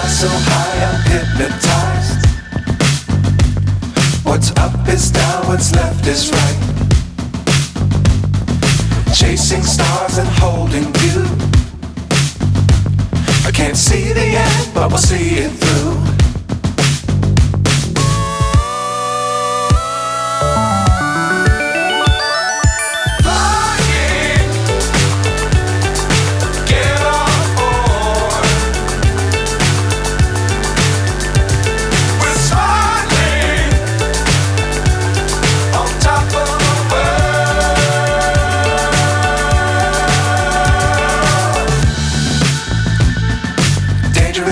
So high I'm hypnotized. What's up is down, what's left is right. Chasing stars and holding you. I can't see the end, but we'll see it through.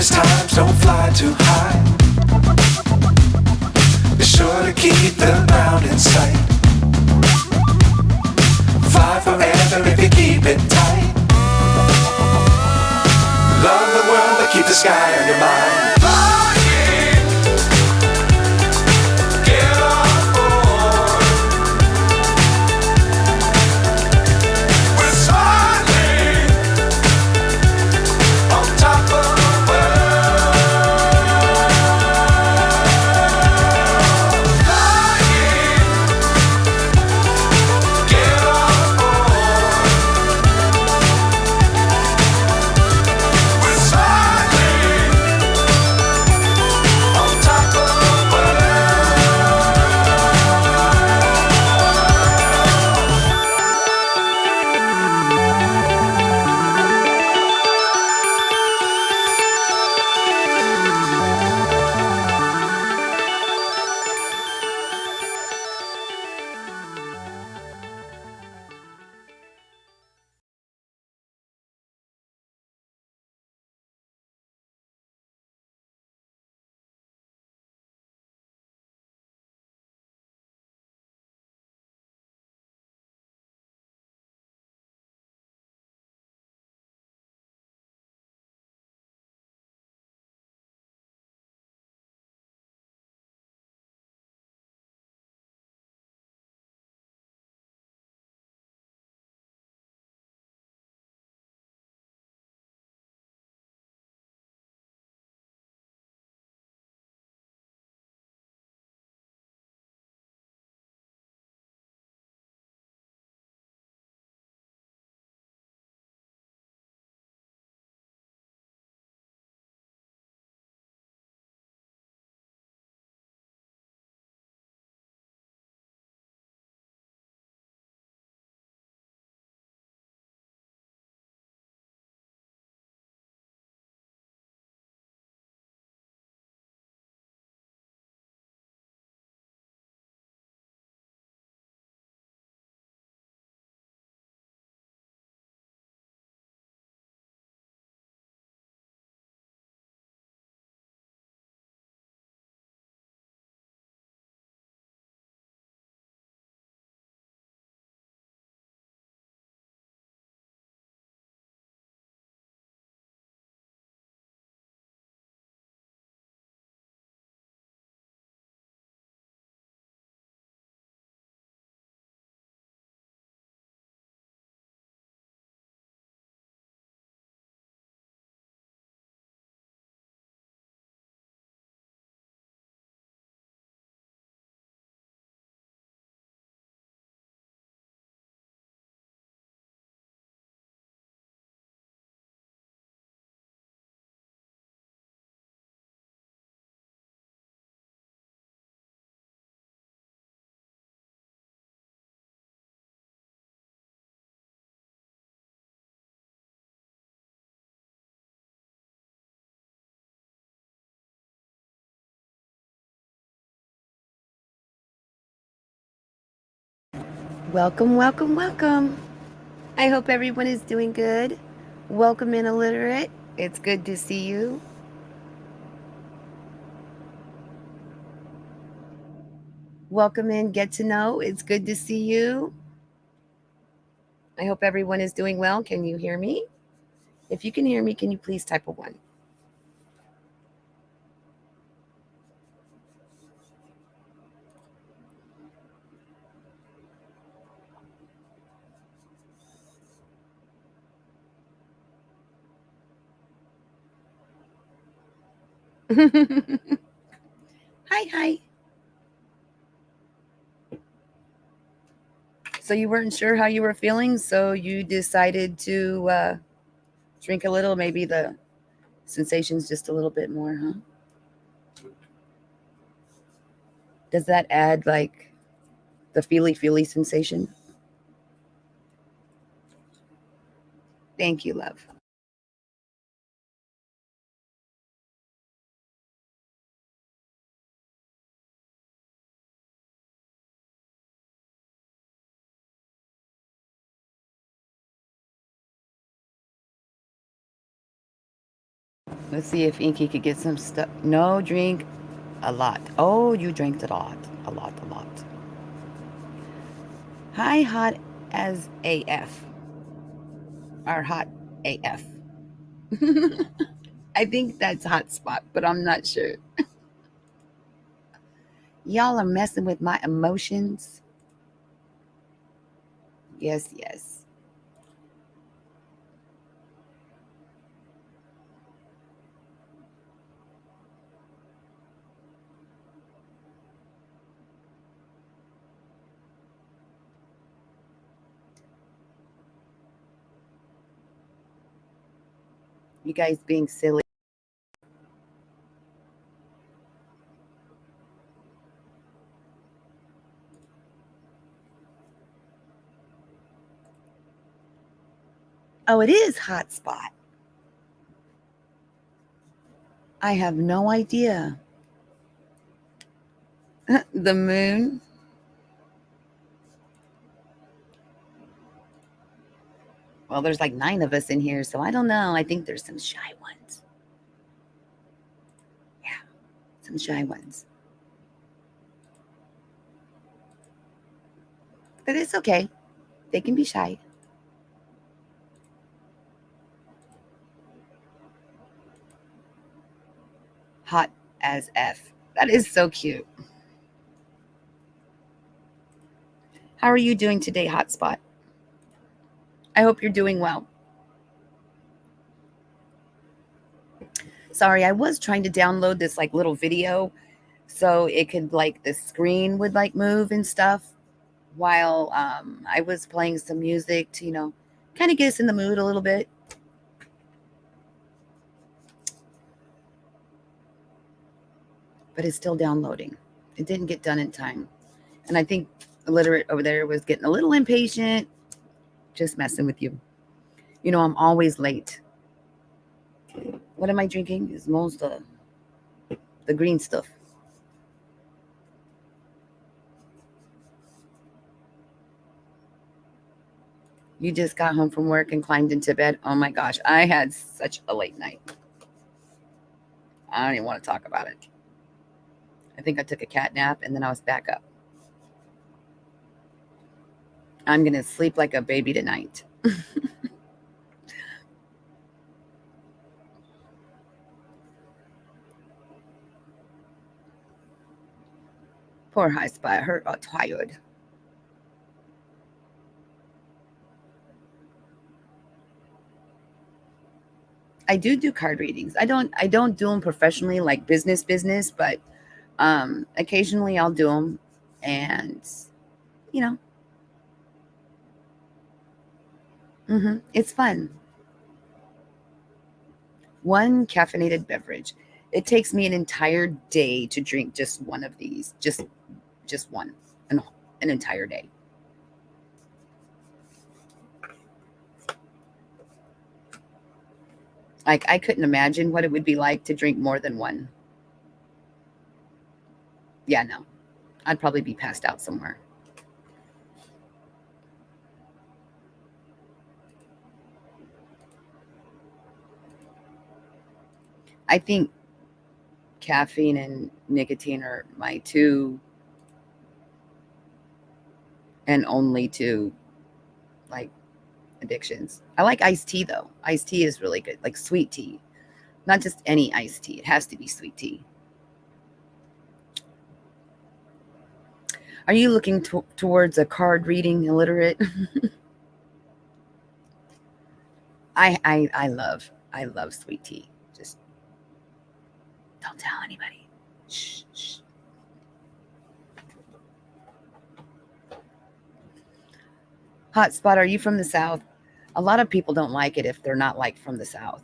Times don't fly too high. Be sure to keep the ground in sight. Fly forever if you keep it tight. Love the world but keep the sky on your mind. Welcome, welcome, welcome. I hope everyone is doing good. Welcome in, Illiterate. It's good to see you. Welcome in, get to know. It's good to see you. I hope everyone is doing well. Can you hear me? If you can hear me, can you please type a 1? Hi. So you weren't sure how you were feeling, so you decided to drink a little, maybe the sensations just a little bit more, huh? Does that add like the feely sensation? Thank you, love. Let's see if Inky could get some stuff. No, drink a lot. Oh, you drank a lot. A lot. Hi, hot as AF. Or hot AF. I think that's hotspot, but I'm not sure. Y'all are messing with my emotions. Yes. You guys being silly. Oh, it is hotspot. I have no idea. The moon. Well, there's like 9 of us in here, so I don't know. I think there's some shy ones. Yeah, some shy ones. But it's okay. They can be shy. Hot as F. That is so cute. How are you doing today, Hotspot? I hope you're doing well. Sorry, I was trying to download this like little video so it could like the screen would like move and stuff while I was playing some music to, kind of get us in the mood a little bit. But it's still downloading. It didn't get done in time. And I think Illiterate over there was getting a little impatient, just messing with you. I'm always late. What am I drinking? Is most the green stuff. You just got home from work and climbed into bed. Oh my gosh, I had such a late night. I don't even want to talk about it. I think I took a cat nap and then I was back up. I'm going to sleep like a baby tonight. Poor high spot. Her tired. I do card readings. I don't do them professionally like business, but occasionally I'll do them, and you know, it's fun. One caffeinated beverage. It takes me an entire day to drink just one of these. Just one, an entire day. Like I couldn't imagine what it would be like to drink more than one. Yeah, no, I'd probably be passed out somewhere. I think caffeine and nicotine are my two and only to like addictions. I like iced tea though. Iced tea is really good, like sweet tea, not just any iced tea. It has to be sweet tea. Are you looking towards a card reading illiterate? I love sweet tea. Just don't tell anybody. Shh, shh. Hotspot, are you from the South? A lot of people don't like it if they're not like from the South.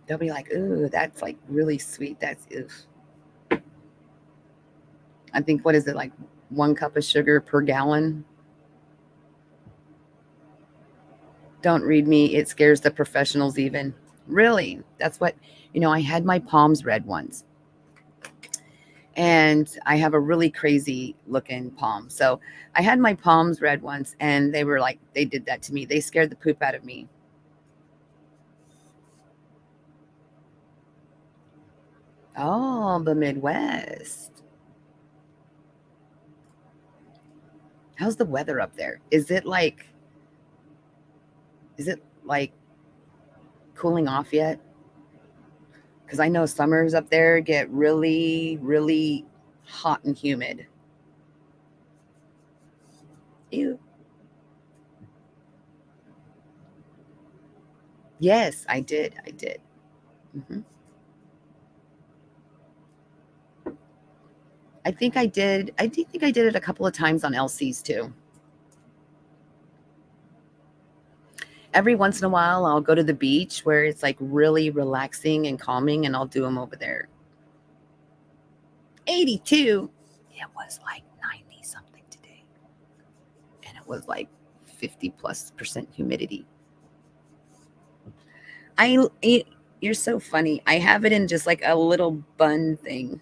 They'll be like, ooh, that's like really sweet. That's oof. I think what is it like 1 cup of sugar per gallon? Don't read me. It scares the professionals even. Really? That's what, I had my palms read once. And I have a really crazy looking palm. So I had my palms read once and they were like, they did that to me. They scared the poop out of me. Oh, the Midwest. How's the weather up there? Is it like cooling off yet? Because I know summers up there get really, really hot and humid. Ew. Yes, I did. I did. Hmm. I think I did. I do think I did it a couple of times on LCs too. Every once in a while, I'll go to the beach where it's like really relaxing and calming, and I'll do them over there. 82. It was like 90 something today, and it was like 50+% humidity. I you're so funny. I have it in just like a little bun thing.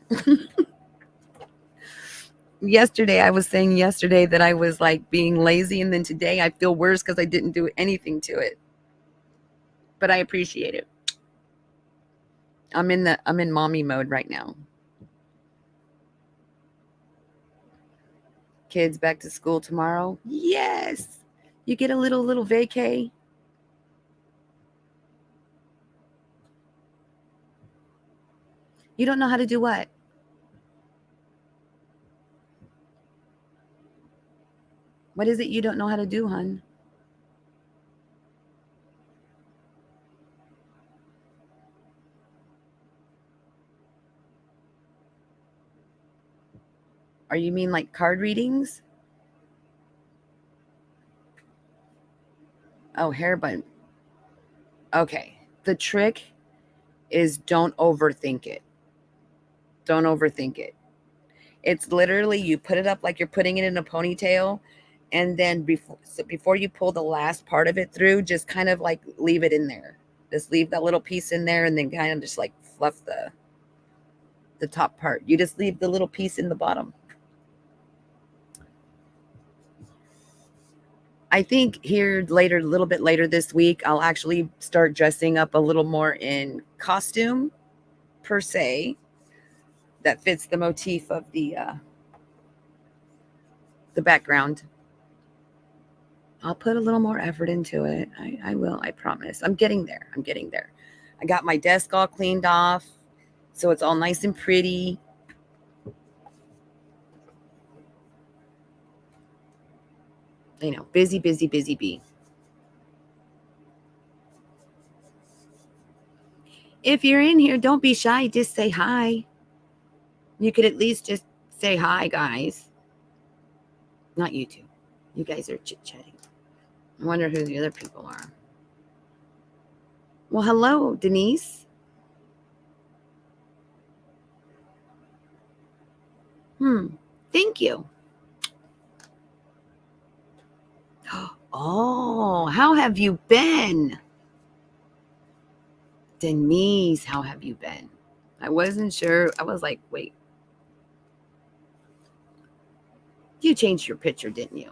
Yesterday, I was saying yesterday that I was like being lazy, and then today I feel worse because I didn't do anything to it. But I appreciate it. I'm in mommy mode right now. Kids back to school tomorrow. Yes. You get a little vacay. You don't know how to do what? What is it you don't know how to do, hun? Are you mean like card readings? Oh, hair bun. Okay. The trick is don't overthink it. Don't overthink it. It's literally you put it up like you're putting it in a ponytail, and then before you pull the last part of it through, just kind of like leave it in there. Just leave that little piece in there, and then kind of just like fluff the top part. You just leave the little piece in the bottom. I think here later, a little bit later this week, I'll actually start dressing up a little more in costume per se that fits the motif of the background. I'll put a little more effort into it. I will. I promise. I'm getting there. I'm getting there. I got my desk all cleaned off, so it's all nice and pretty. Busy, busy, busy bee. If you're in here, don't be shy. Just say hi. You could at least just say hi, guys. Not you two. You guys are chit chatting. I wonder who the other people are. Well, hello, Denise. Thank you. Oh, how have you been? Denise, how have you been? I wasn't sure. I was like, wait. You changed your picture, didn't you?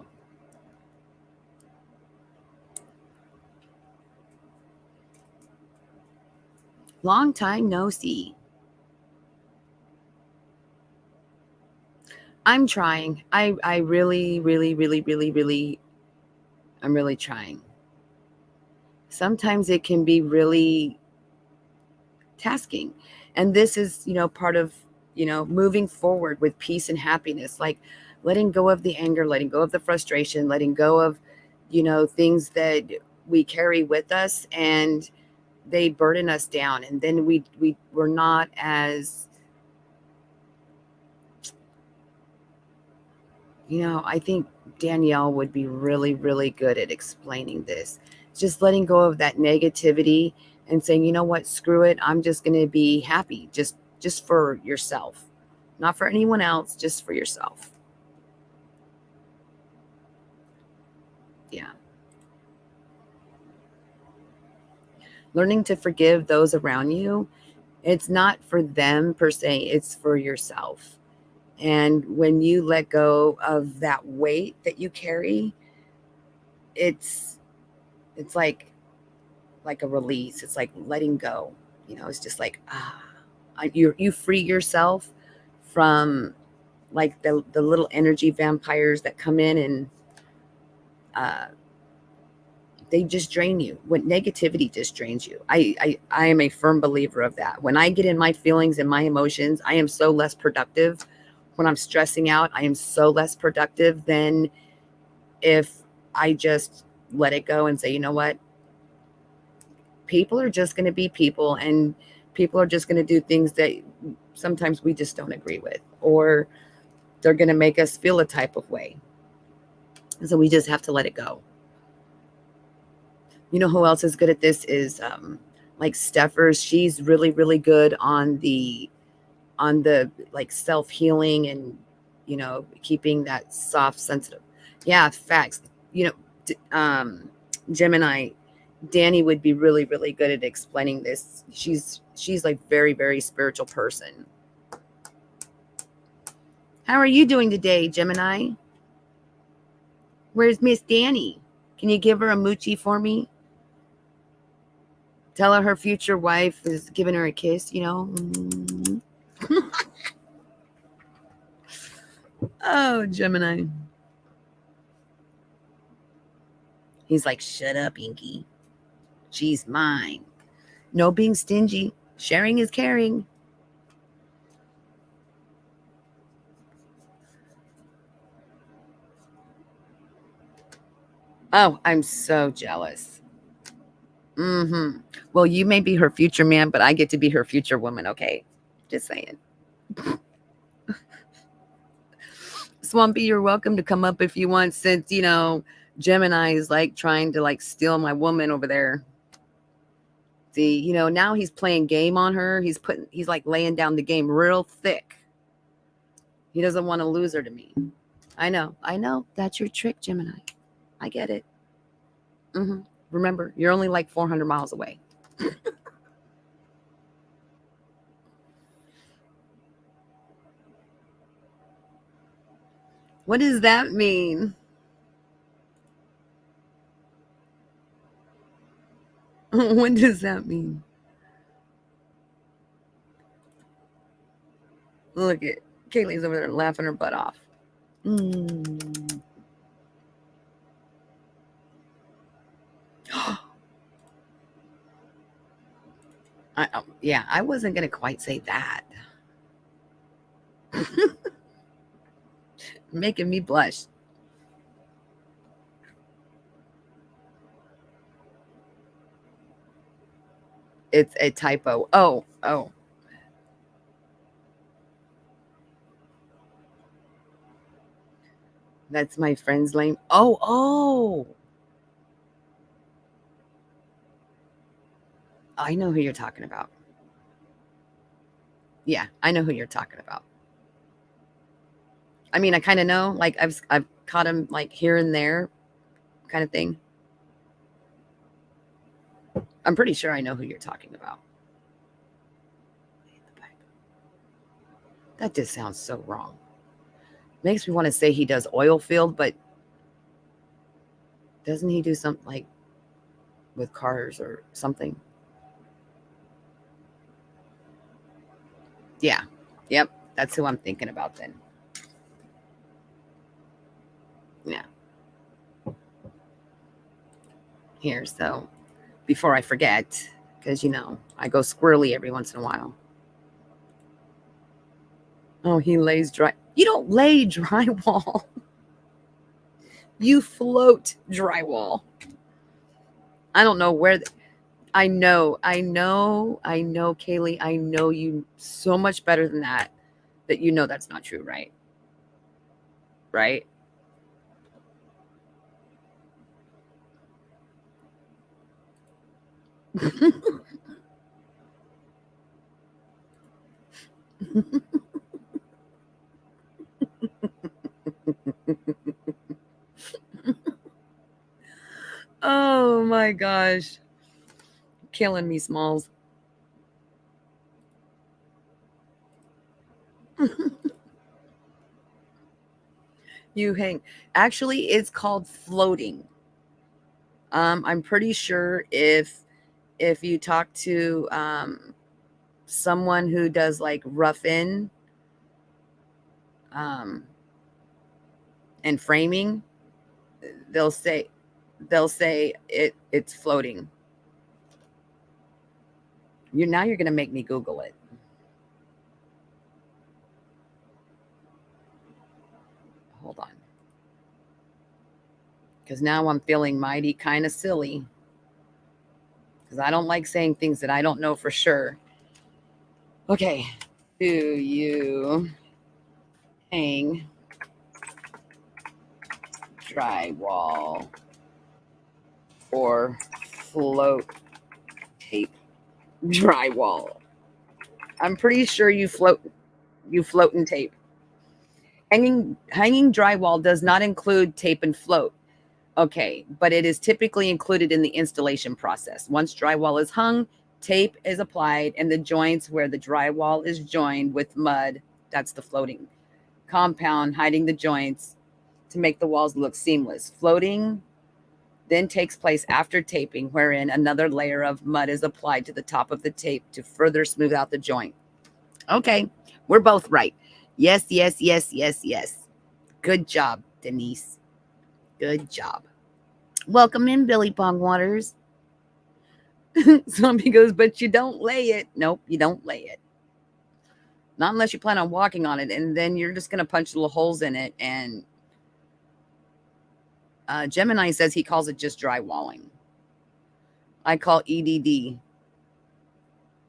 Long time no see. I'm trying. I really, really, really, really, really, I'm really trying. Sometimes it can be really tasking. And this is, part of, moving forward with peace and happiness, like letting go of the anger, letting go of the frustration, letting go of, things that we carry with us and they burden us down. And then we're not as, I think Danielle would be really, really good at explaining this. Just letting go of that negativity and saying, you know what, screw it. I'm just going to be happy just for yourself, not for anyone else, just for yourself. Yeah. Learning to forgive those around you. It's not for them per se, it's for yourself. And when you let go of that weight that you carry, it's like a release. It's like letting go. It's just like you free yourself from like the little energy vampires that come in and uh, they just drain you. When negativity just drains you. I am a firm believer of that. When I get in my feelings and my emotions, I am so less productive. When I'm stressing out, I am so less productive than if I just let it go and say, you know what? People are just going to be people, and people are just going to do things that sometimes we just don't agree with, or they're going to make us feel a type of way. So we just have to let it go. You know who else is good at this is like Steffers. She's really, really good on the like self-healing and keeping that soft, sensitive. Yeah, facts. Gemini, Danny would be really, really good at explaining this. She's like very, very spiritual person. How are you doing today, Gemini? Where's Miss Danny? Can you give her a moochie for me? Tell her future wife is giving her a kiss, Oh, Gemini. He's like, shut up, Inky. She's mine. No being stingy. Sharing is caring. Oh, I'm so jealous. Mm-hmm. Well, you may be her future man, but I get to be her future woman, okay? Just saying. Swampy, you're welcome to come up if you want, since, Gemini is like trying to like steal my woman over there. See, now he's playing game on her. He's like laying down the game real thick. He doesn't want to lose her to me. I know. That's your trick, Gemini. I get it. Mm-hmm. Remember, you're only like 400 miles away. What does that mean? What does that mean? Look at Kaylee's over there laughing her butt off. Mm. I wasn't going to quite say that. Making me blush. It's a typo. Oh. That's my friend's name. Oh. I know who you're talking about. Yeah, I know who you're talking about. I mean, I kind of know. Like I've caught him like here and there, kind of thing. I'm pretty sure I know who you're talking about. That just sounds so wrong. Makes me want to say he does oil field, but doesn't he do something like with cars or something? Yeah. Yep. That's who I'm thinking about then. Yeah. Here, so before I forget, because I go squirrely every once in a while. Oh, he lays dry. You don't lay drywall. You float drywall. I don't know where. I know, Kaylee. I know you so much better than that. That that's not true, right? Right? Oh my gosh, killing me, Smalls. You hang. Actually, it's called floating. I'm pretty sure if you talk to someone who does like rough in um, and framing, they'll say it's floating. You're gonna make me Google it. Hold on, because now I'm feeling mighty kind of silly because I don't like saying things that I don't know for sure. Okay, do you hang drywall or float tape drywall? I'm pretty sure you float and tape. Hanging drywall does not include tape and float. Okay, but it is typically included in the installation process. Once drywall is hung, tape is applied, and the joints where the drywall is joined with mud, that's the floating compound, hiding the joints to make the walls look seamless. Floating then takes place after taping, wherein another layer of mud is applied to the top of the tape to further smooth out the joint. Okay, we're both right. Yes, yes, yes, yes, yes. Good job, Denise. Good job. Welcome in, Billy Pong Waters. Zombie goes, but you don't lay it. Nope, you don't lay it. Not unless you plan on walking on it, and then you're just going to punch little holes in it. And Gemini says he calls it just drywalling. I call EDD.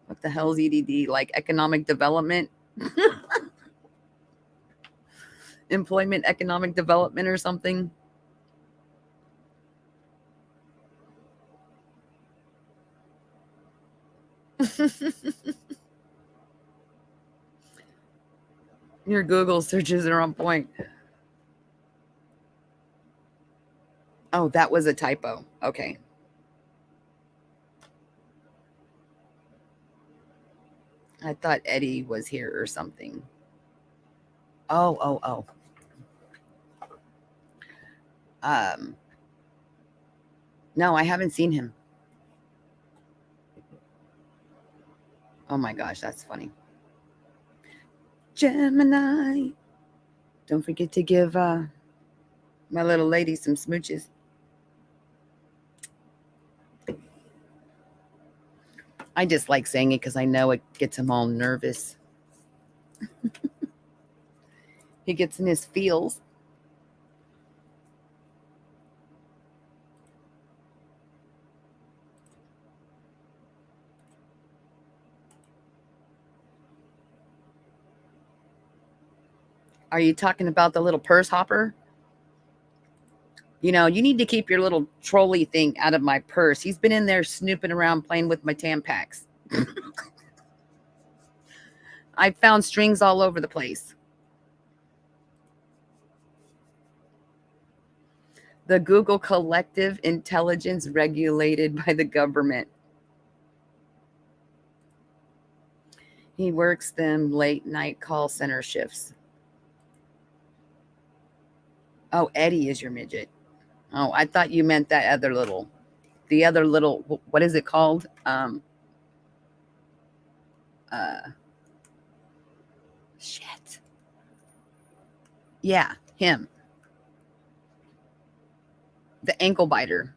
What the hell is EDD? Like economic development? Employment economic development or something? Your Google searches are on point. Oh, that was a typo. Okay. I thought Eddie was here or something. Oh. No, I haven't seen him. Oh my gosh, that's funny. Gemini. Don't forget to give my little lady some smooches. I just like saying it because I know it gets him all nervous. He gets in his feels. Are you talking about the little purse hopper? You need to keep your little trolley thing out of my purse. He's been in there snooping around playing with my Tampax. I found strings all over the place. The Google Collective Intelligence regulated by the government. He works them late night call center shifts. Oh, Eddie is your midget. Oh, I thought you meant the other little, what is it called? Shit. Yeah, him. The ankle biter.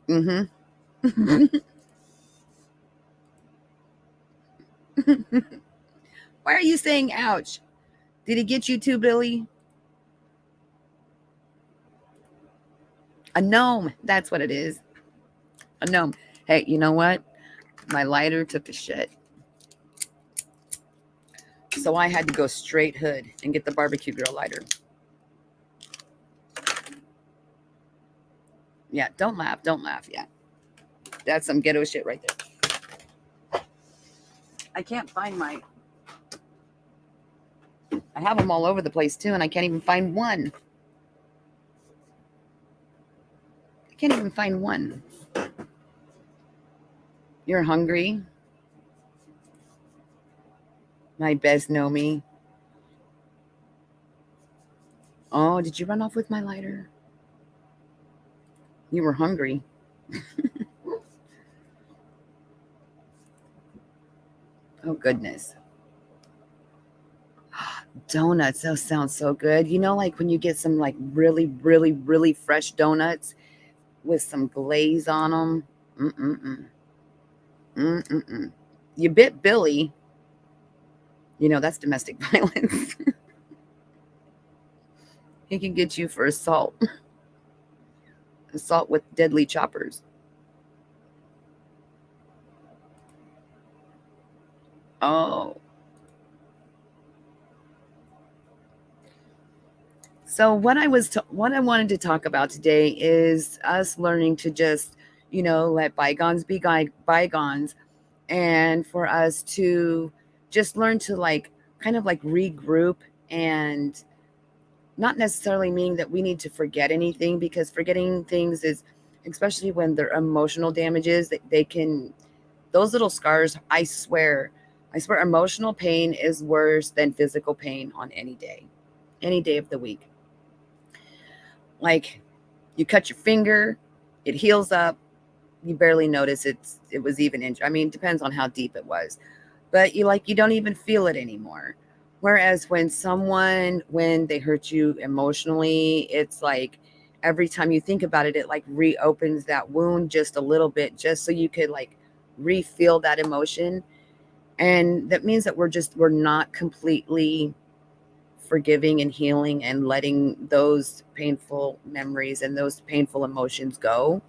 Mm-hmm. Why are you saying ouch? Did he get you too, Billy? A gnome. That's what it is. A gnome. Hey, you know what? My lighter took a shit. So I had to go straight hood and get the barbecue grill lighter. Yeah, don't laugh. Don't laugh. Yeah. That's some ghetto shit right there. I can't find my... I have them all over the place too, and I can't even find one. I can't even find one. You're hungry? My best know me. Oh, did you run off with my lighter? You were hungry. Oh, goodness. Donuts. Those sound so good. You know, like when you get some like really, really, really fresh donuts with some glaze on them. Mm-mm-mm. Mm-mm-mm. You bit Billy. You know, that's domestic violence. He can get you for assault. Assault with deadly choppers. Oh. So what I wanted to talk about today is us learning to just, let bygones be bygones, and for us to just learn to like kind of like regroup, and not necessarily meaning that we need to forget anything, because forgetting things is, especially when they're emotional damages, that they can, those little scars, I swear emotional pain is worse than physical pain on any day of the week. Like, you cut your finger, it heals up, you barely notice it was even injured. I mean, it depends on how deep it was, but you don't even feel it anymore. Whereas when they hurt you emotionally, it's like every time you think about it, it like reopens that wound just a little bit, just so you could like re-feel that emotion. And that means that we're not completely forgiving and healing and letting those painful memories and those painful emotions go.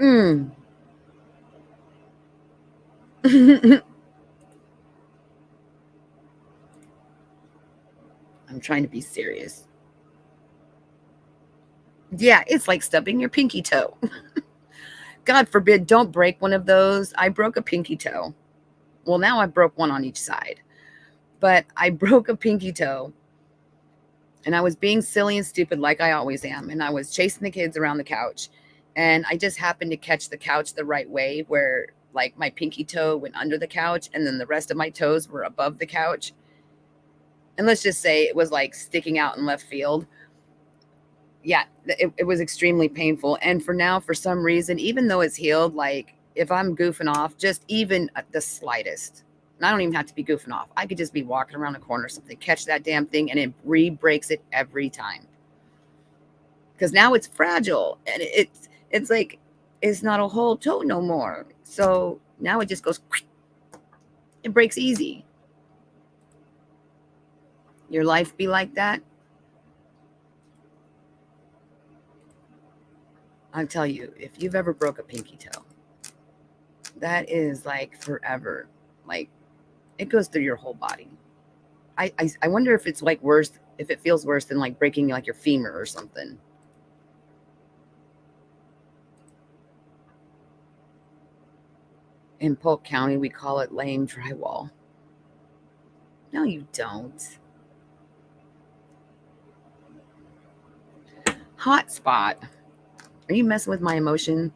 Mm. I'm trying to be serious. Yeah, it's like stubbing your pinky toe. God forbid, don't break one of those. I broke a pinky toe. Well, now I broke one on each side, but I broke a pinky toe, and I was being silly and stupid like I always am. And I was chasing the kids around the couch, and I just happened to catch the couch the right way, where like my pinky toe went under the couch and then the rest of my toes were above the couch. And let's just say it was like sticking out in left field. Yeah, it was extremely painful. And for some reason, even though it's healed, like if I'm goofing off, just even the slightest, and I don't even have to be goofing off, I could just be walking around the corner or something, catch that damn thing, and it re-breaks it every time. Because now it's fragile, and it's like it's not a whole toe no more. So now it just goes, it breaks easy. Your life be like that? I'll tell you, if you've ever broke a pinky toe, that is like forever. Like, it goes through your whole body. I wonder if it's like worse, if it feels worse than like breaking like your femur or something. In Polk County, we call it laying drywall. No, you don't. Hot spot. Are you messing with my emotion?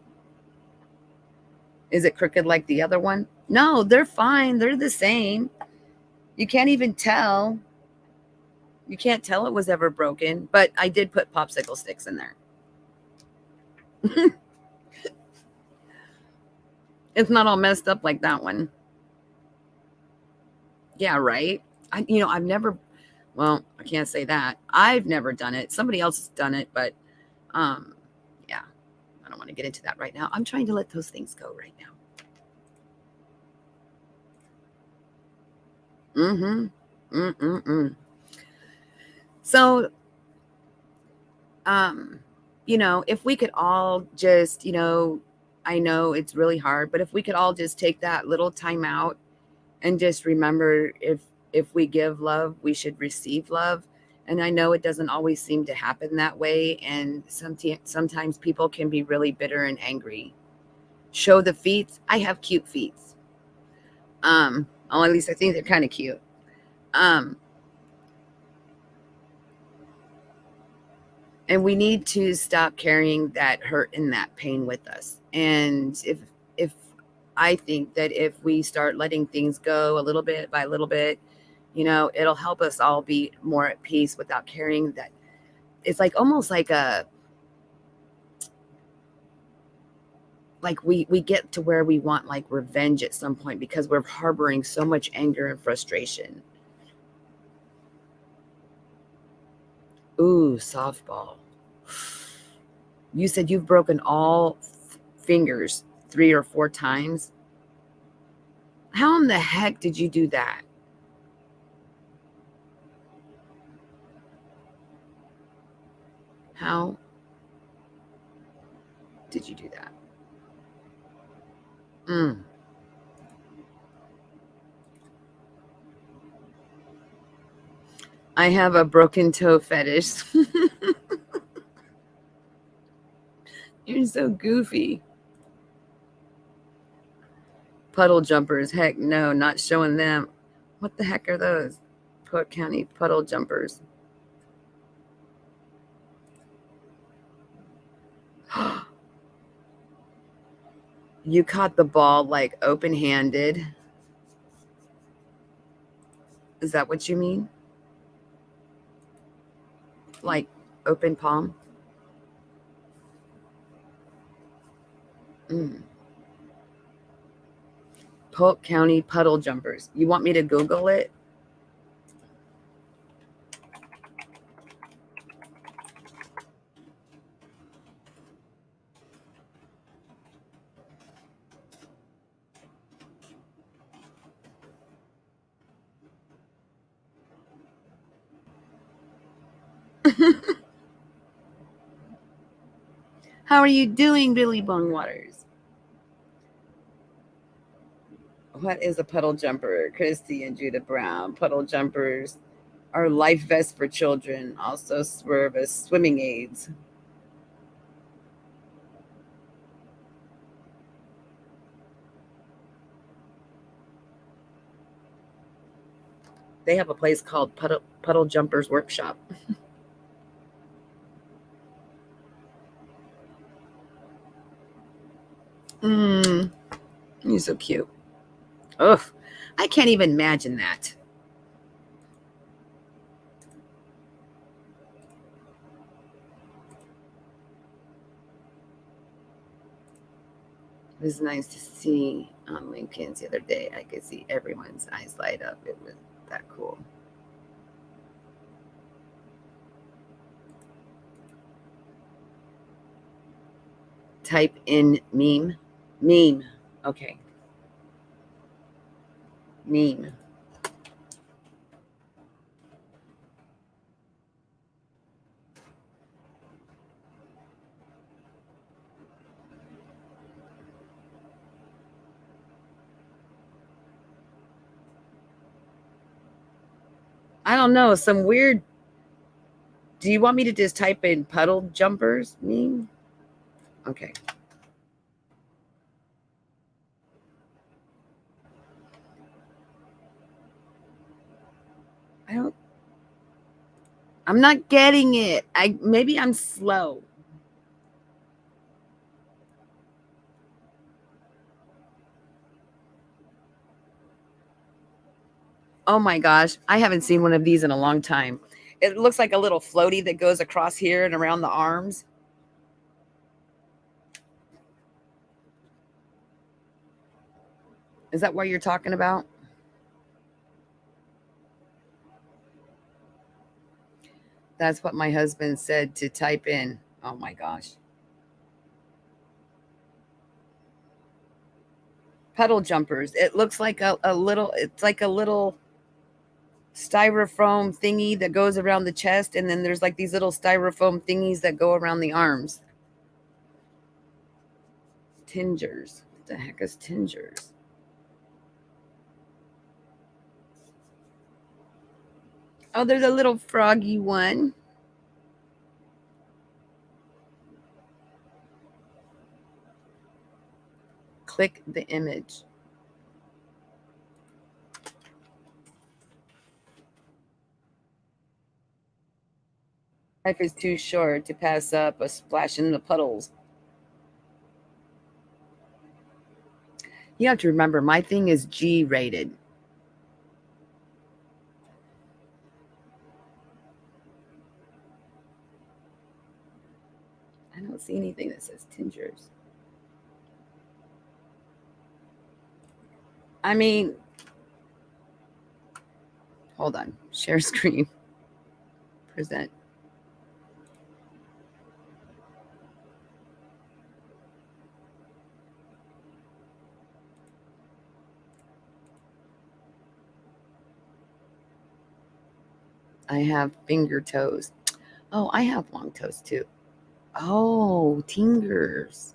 Is it crooked like the other one? No, they're fine. They're the same. You can't even tell. You can't tell it was ever broken, but I did put popsicle sticks in there. It's not all messed up like that one. Yeah, right. I've never. Well, I can't say that. I've never done it. Somebody else has done it, but yeah, I don't want to get into that right now. I'm trying to let those things go right now. Mm-hmm. Mm-mm-mm. So, um, if we could all just, I know it's really hard, but if we could all just take that little time out and just remember, if we give love, we should receive love. And I know it doesn't always seem to happen that way, and sometimes people can be really bitter and angry. Show the feet. I have cute feet. Well, at least I think they're kind of cute. Um, and we need to stop carrying that hurt and that pain with us. And if I think that if we start letting things go a little bit by little bit, it'll help us all be more at peace without carrying that. It's like almost like we get to where we want like revenge at some point because we're harboring so much anger and frustration. Ooh, softball. You said you've broken all fingers 3 or 4 times. How in the heck did you do that? How did you do that? Mm. I have a broken toe fetish. You're so goofy. Puddle jumpers. Heck no, not showing them. What the heck are those? Polk County puddle jumpers. You caught the ball like open handed. Is that what you mean? Like open palm? Mm. Polk County puddle jumpers. You want me to Google it? How are you doing, Billy Bong Waters? What is a puddle jumper? Christy and Judah Brown. Puddle jumpers are life vests for children, also serve as swimming aids. They have a place called Puddle Jumpers Workshop. Mm, you're so cute. Ugh, I can't even imagine that. It was nice to see on LinkedIn the other day. I could see everyone's eyes light up. It was that cool. Type in meme. Meme. Okay. Meme. I don't know. Some weird. Do you want me to just type in puddle jumpers meme? Okay. I don't. I'm not getting it. Maybe I'm slow. Oh my gosh, I haven't seen one of these in a long time. It looks like a little floaty that goes across here and around the arms. Is that what you're talking about? That's what my husband said to type in. Oh my gosh. Puddle jumpers. It looks like a little, it's like a little styrofoam thingy that goes around the chest, and then there's like these little styrofoam thingies that go around the arms. Tingers. What the heck is tingers? Oh, there's a little froggy one. Click the image. Life is too short to pass up a splash in the puddles. You have to remember, my thing is G rated. I don't see anything that says tingers. I mean, hold on. Share screen. Present. I have finger toes. Oh, I have long toes too. Oh, tingers.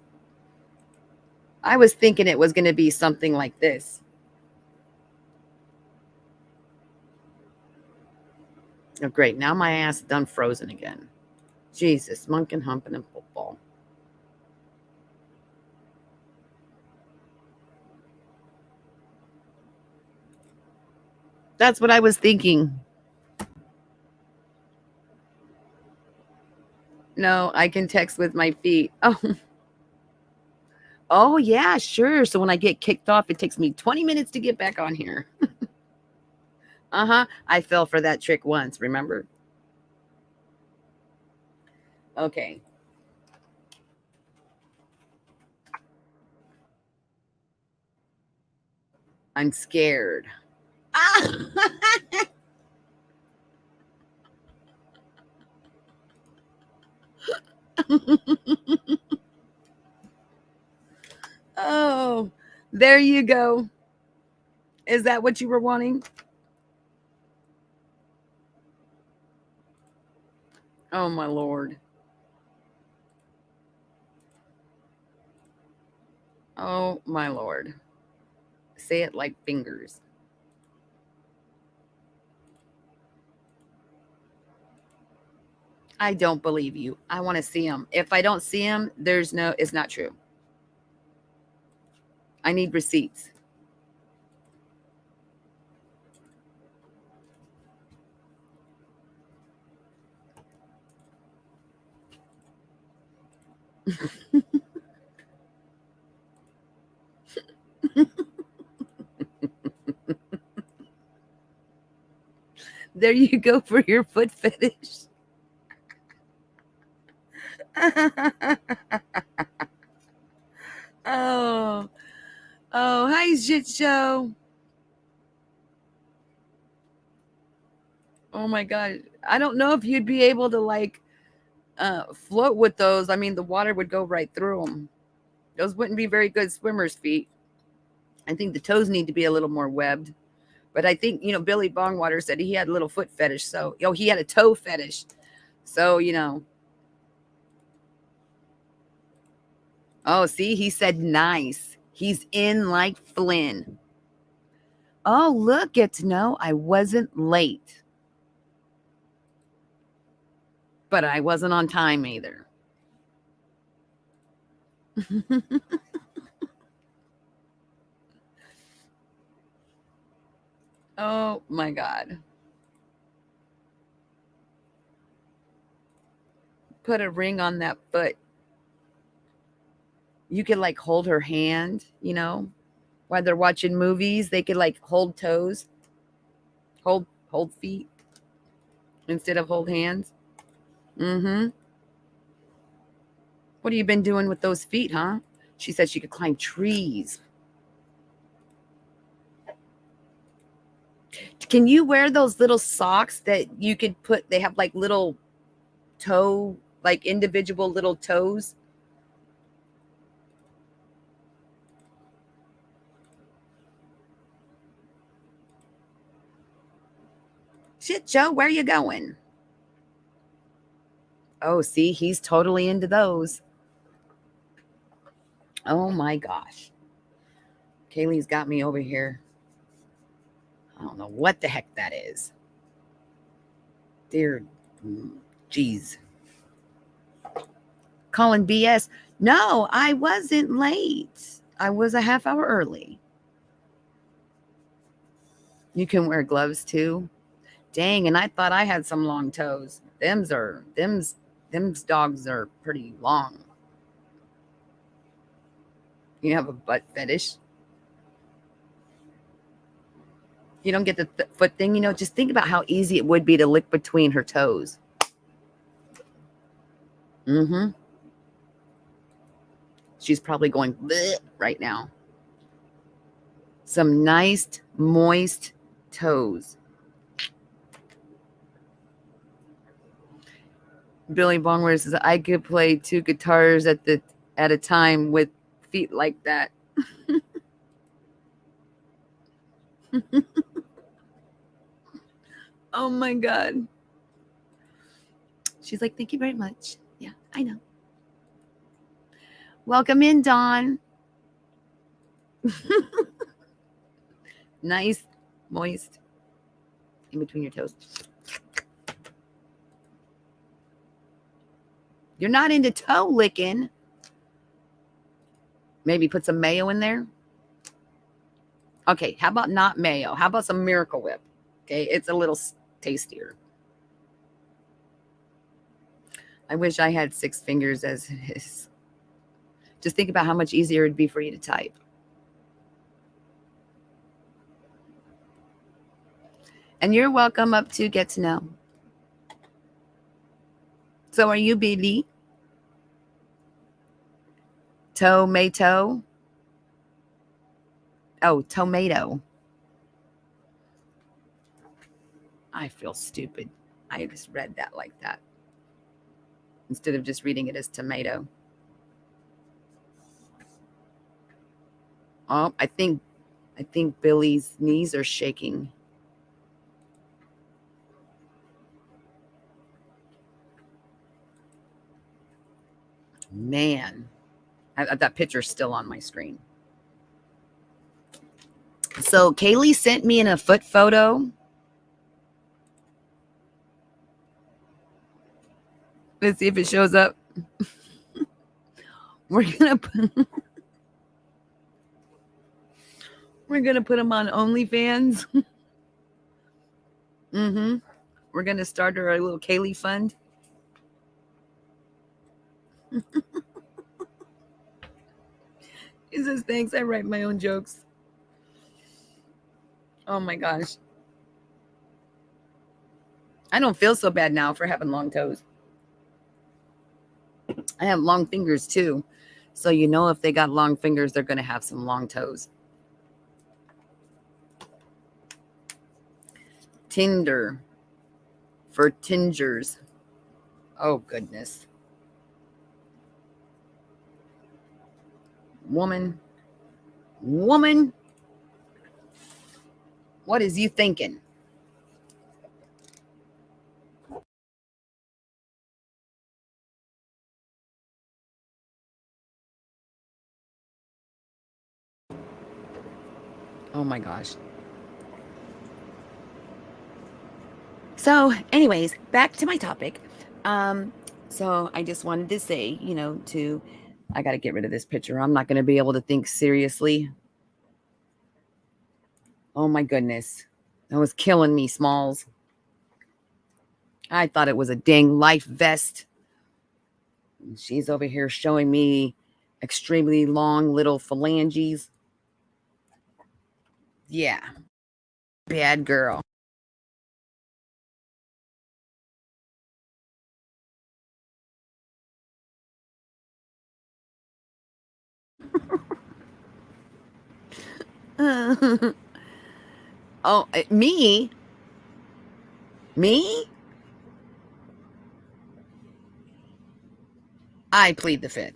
I was thinking it was going to be something like this. Oh, great. Now my ass is done frozen again. Jesus, monkin' humping and football. That's what I was thinking. No, I can text with my feet. Oh. Oh, yeah, sure. So when I get kicked off, it takes me 20 minutes to get back on here. Uh-huh. I fell for that trick once, remember? Okay. I'm scared. Ah! Oh, there you go. Is that what you were wanting? Oh, my Lord. Oh, my Lord. Say it like fingers. I don't believe you. I want to see them. If I don't see them, it's not true. I need receipts. There you go for your foot fetish. Oh, oh, hi, shit show. Oh my God. I don't know if you'd be able to like float with those. I mean, the water would go right through them. Those wouldn't be very good swimmer's feet. I think the toes need to be a little more webbed. But I think, Billy Bongwater said he had a little foot fetish. So, he had a toe fetish. So, Oh, see, he said nice. He's in like Flynn. Oh, look, get to know I wasn't late. But I wasn't on time either. Oh my God. Put a ring on that foot. You could like hold her hand, while they're watching movies. They could like hold toes, hold feet instead of hold hands. Mm-hmm. What have you been doing with those feet, huh? She said she could climb trees. Can you wear those little socks that you could put? They have like little toe, like individual little toes. Shit, Joe, where you going? Oh, see, he's totally into those. Oh my gosh. Kaylee's got me over here. I don't know what the heck that is. Dear, geez. Calling BS. No, I wasn't late. I was a half hour early. You can wear gloves too. Dang, and I thought I had some long toes. Them's dogs are pretty long. You have a butt fetish. You don't get the foot thing, just think about how easy it would be to lick between her toes. Mm-hmm. She's probably going bleh right now. Some nice, moist toes. Billy Bongware says, I could play 2 guitars at a time with feet like that. Oh my God. She's like, thank you very much. Yeah, I know. Welcome in, Dawn. Nice, moist in between your toes. You're not into toe licking. Maybe put some mayo in there. Okay, how about not mayo? How about some Miracle Whip? Okay, it's a little tastier. I wish I had 6 fingers as his. Just think about how much easier it'd be for you to type. And you're welcome up to Get to Know. So are you, Billy? Tomato. Oh, tomato. I feel stupid. I just read that like that instead of just reading it as tomato. Oh, I think Billy's knees are shaking. Man, that picture's still on my screen. So Kaylee sent me in a foot photo. Let's see if it shows up. We're gonna put them on OnlyFans. Mm-hmm. We're gonna start our little Kaylee fund. He says, thanks, I write my own jokes. Oh my gosh. I don't feel so bad now for having long toes. I have long fingers too. So if they got long fingers, they're going to have some long toes. Tinder for tingers. Oh, goodness. Woman. What is you thinking? Oh my gosh. So anyways, back to my topic. So I just wanted to say, I got to get rid of this picture. I'm not going to be able to think seriously. Oh my goodness. That was killing me, Smalls. I thought it was a dang life vest. She's over here showing me extremely long little phalanges. Yeah. Bad girl. Oh, me? Me? I plead the fifth.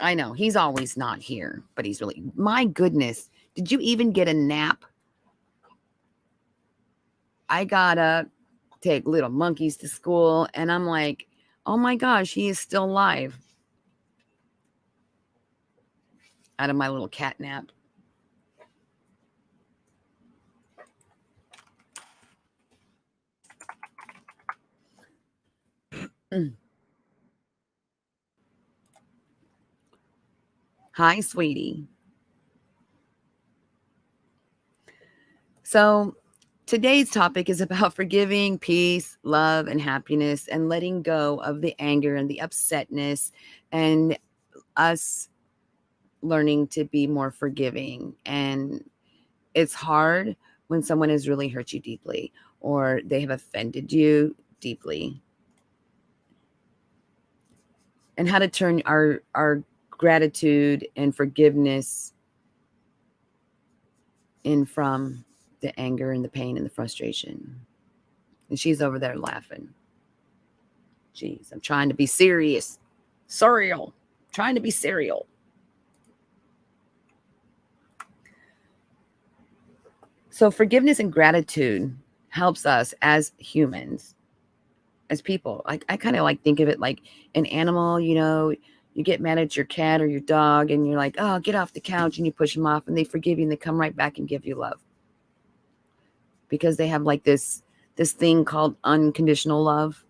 I know he's always not here, but he's really, my goodness. Did you even get a nap? I gotta take little monkeys to school, and I'm like, oh my gosh, he is still alive. Out of my little cat nap. Hi, sweetie. So, today's topic is about forgiving, peace, love, and happiness, and letting go of the anger and the upsetness, and us learning to be more forgiving. And it's hard when someone has really hurt you deeply or they have offended you deeply. And how to turn our gratitude and forgiveness in from the anger and the pain and the frustration. And she's over there laughing. Jeez, I'm trying to be serious. Surreal. Trying to be serial. So forgiveness and gratitude helps us as humans, as people. I kind of like think of it like an animal, you get mad at your cat or your dog and you're like, oh, get off the couch, and you push them off and they forgive you and they come right back and give you love. Because they have like this thing called unconditional love.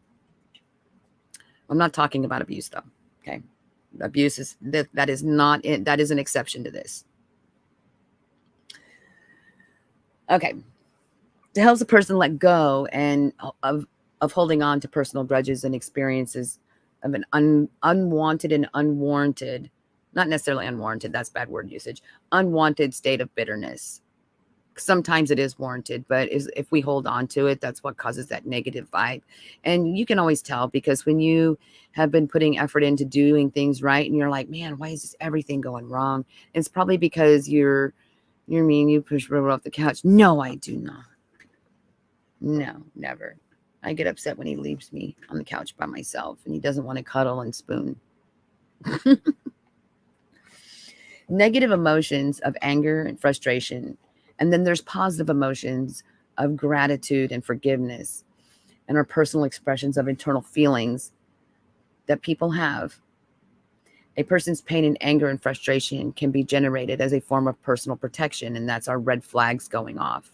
I'm not talking about abuse though. Okay. Abuse is that is not it. That is an exception to this. Okay. To help a person let go and of holding on to personal grudges and experiences of an unwanted and unwarranted, not necessarily unwarranted, that's bad word usage, unwanted state of bitterness. Sometimes it is warranted, but if we hold on to it, that's what causes that negative vibe. And you can always tell, because when you have been putting effort into doing things right and you're like, man, why is this everything going wrong? It's probably because you're mean, you push River off the couch. No, I do not. No, never. I get upset when he leaves me on the couch by myself and he doesn't want to cuddle and spoon. Negative emotions of anger and frustration. And then there's positive emotions of gratitude and forgiveness, and our personal expressions of internal feelings that people have. A person's pain and anger and frustration can be generated as a form of personal protection, and that's our red flags going off.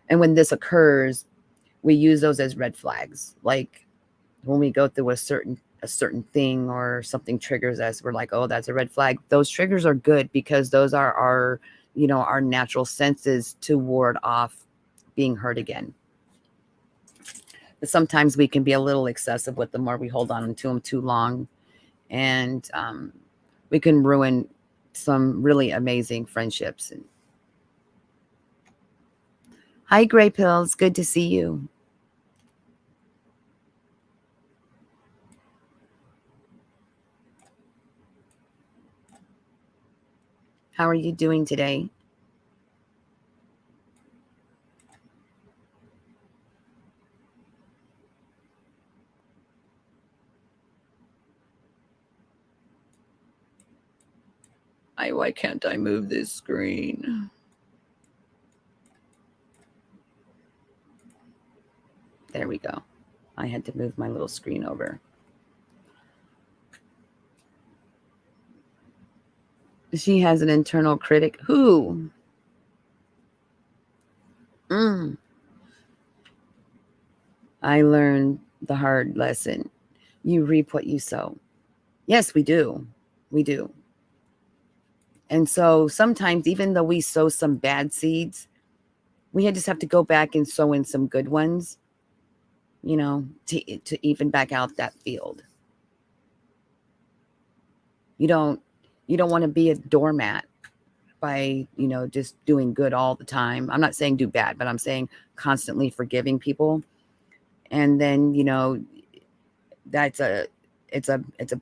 And when this occurs, we use those as red flags. Like when we go through a certain thing or something triggers us, we're like, oh, that's a red flag. Those triggers are good because those are our natural senses to ward off being hurt again. But sometimes we can be a little excessive with them, or we hold on to them too long, and we can ruin some really amazing friendships. Hi, Gray Pills. Good to see you. How are you doing today? Why can't I move this screen? There we go. I had to move my little screen over. She has an internal critic. Who? I learned the hard lesson. You reap what you sow. Yes, we do. We do. And so sometimes, even though we sow some bad seeds, we just have to go back and sow in some good ones, to even back out that field. You don't want to be a doormat by, just doing good all the time. I'm not saying do bad, but I'm saying constantly forgiving people. And then, it's a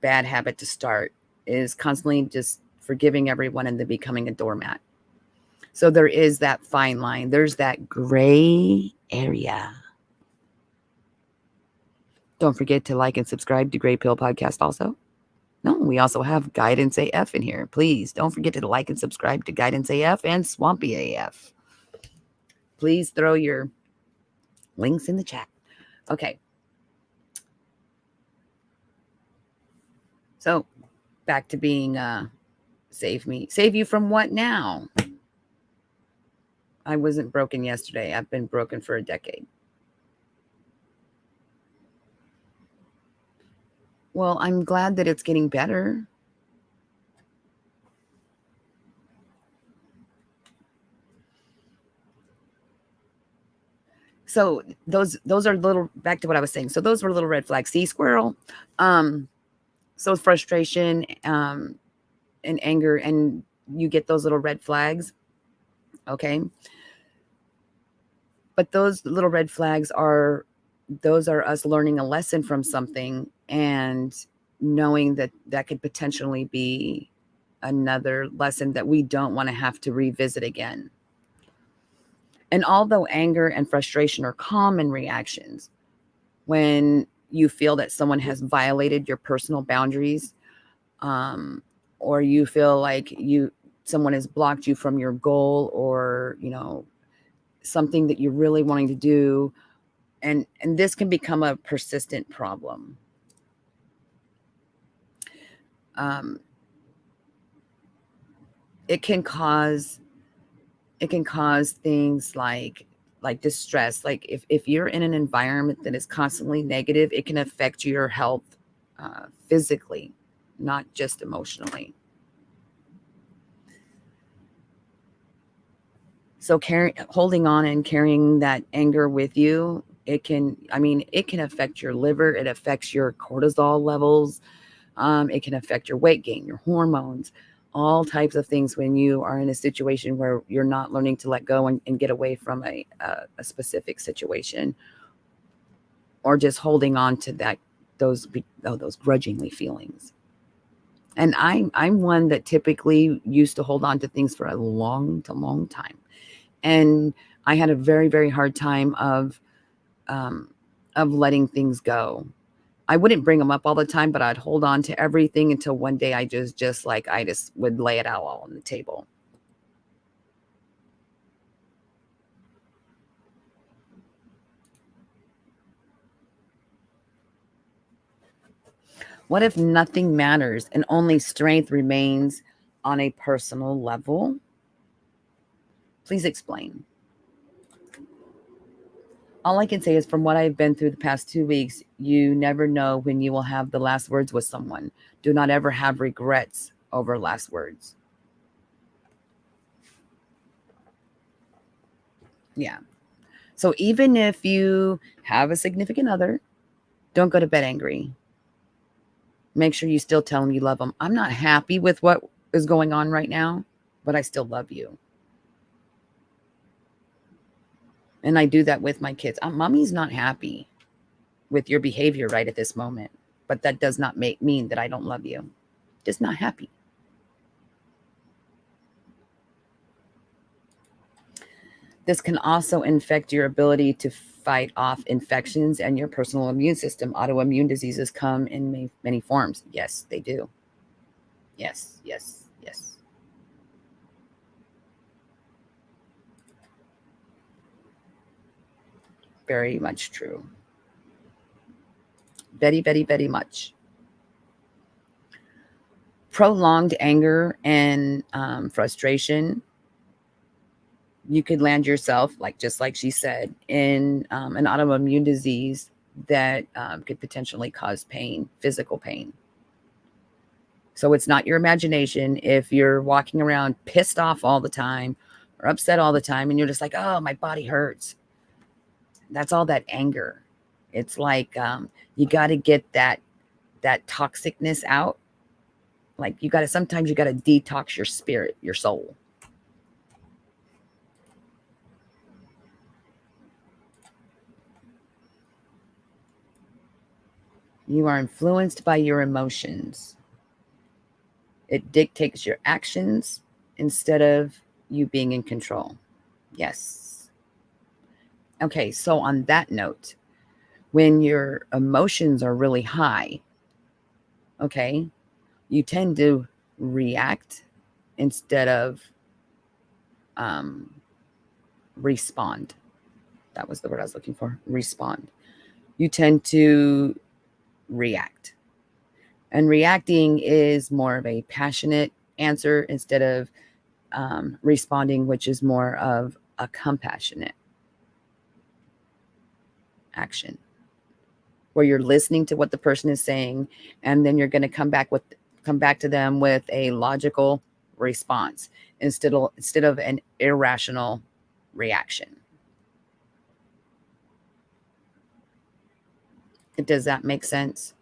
bad habit to start, is constantly just forgiving everyone and then becoming a doormat. So there is that fine line. There's that gray area. Don't forget to like and subscribe to Gray Pill Podcast also. No, we also have Guidance AF in here. Please don't forget to like and subscribe to Guidance AF and Swampy AF. Please throw your links in the chat. Okay. So back to being save me. Save you from what now? I wasn't broken yesterday. I've been broken for a decade. Well, I'm glad that it's getting better. So those are little, back to what I was saying. So those were little red flags. See, squirrel. So frustration and anger, and you get those little red flags. Okay. But those little red flags are us learning a lesson from something and knowing that that could potentially be another lesson that we don't want to have to revisit again. And although anger and frustration are common reactions when you feel that someone has violated your personal boundaries, or you feel like someone has blocked you from your goal, or something that you're really wanting to do, and this can become a persistent problem. It can cause things like distress. Like if you're in an environment that is constantly negative, it can affect your health physically, not just emotionally. So holding on and carrying that anger with you, it can affect your liver. It affects your cortisol levels. It can affect your weight gain, your hormones, all types of things when you are in a situation where you're not learning to let go and get away from a specific situation, or just holding on to those grudgingly feelings. And I'm one that typically used to hold on to things for a long time. And I had a very, very hard time of letting things go. I wouldn't bring them up all the time, but I'd hold on to everything until one day I just would lay it out all on the table. What if nothing matters and only strength remains on a personal level? Please explain. All I can say is, from what I've been through the past 2 weeks, you never know when you will have the last words with someone. Do not ever have regrets over last words. Yeah. So even if you have a significant other, don't go to bed angry. Make sure you still tell them you love them. I'm not happy with what is going on right now, but I still love you. And I do that with my kids. Mommy's not happy with your behavior right at this moment, but that does not mean that I don't love you. Just not happy. This can also infect your ability to fight off infections and your personal immune system. Autoimmune diseases come in many forms. Yes, they do. Yes. Very much true. Very much. Prolonged anger and frustration, you could land yourself, just like she said, in an autoimmune disease that could potentially cause pain, physical pain. So it's not your imagination if you're walking around pissed off all the time or upset all the time and you're just like, oh, my body hurts. That's all that anger. It's like you got to get that toxicness out. Like sometimes you got to detox your spirit, your soul. You are influenced by your emotions. It dictates your actions instead of you being in control. Yes. Okay, so on that note, when your emotions are really high, okay, you tend to react instead of respond. That was the word I was looking for. Respond. You tend to react. And reacting is more of a passionate answer instead of responding, which is more of a compassionate action, where you're listening to what the person is saying, and then you're going to come back to them with a logical response instead of an irrational reaction. Does that make sense?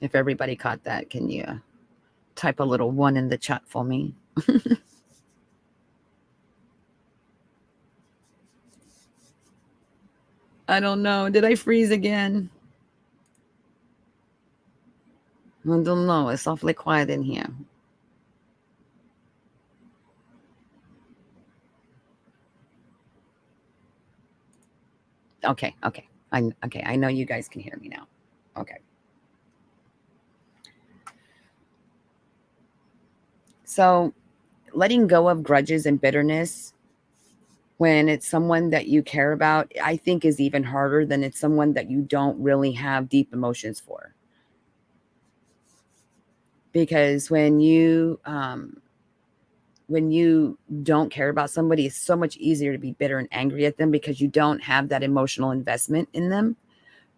If everybody caught that, can you type a little 1 in the chat for me? I don't know. Did I freeze again? I don't know. It's awfully quiet in here. Okay. I know you guys can hear me now. Okay. So, letting go of grudges and bitterness when it's someone that you care about, I think is even harder than it's someone that you don't really have deep emotions for. Because when you don't care about somebody, it's so much easier to be bitter and angry at them because you don't have that emotional investment in them,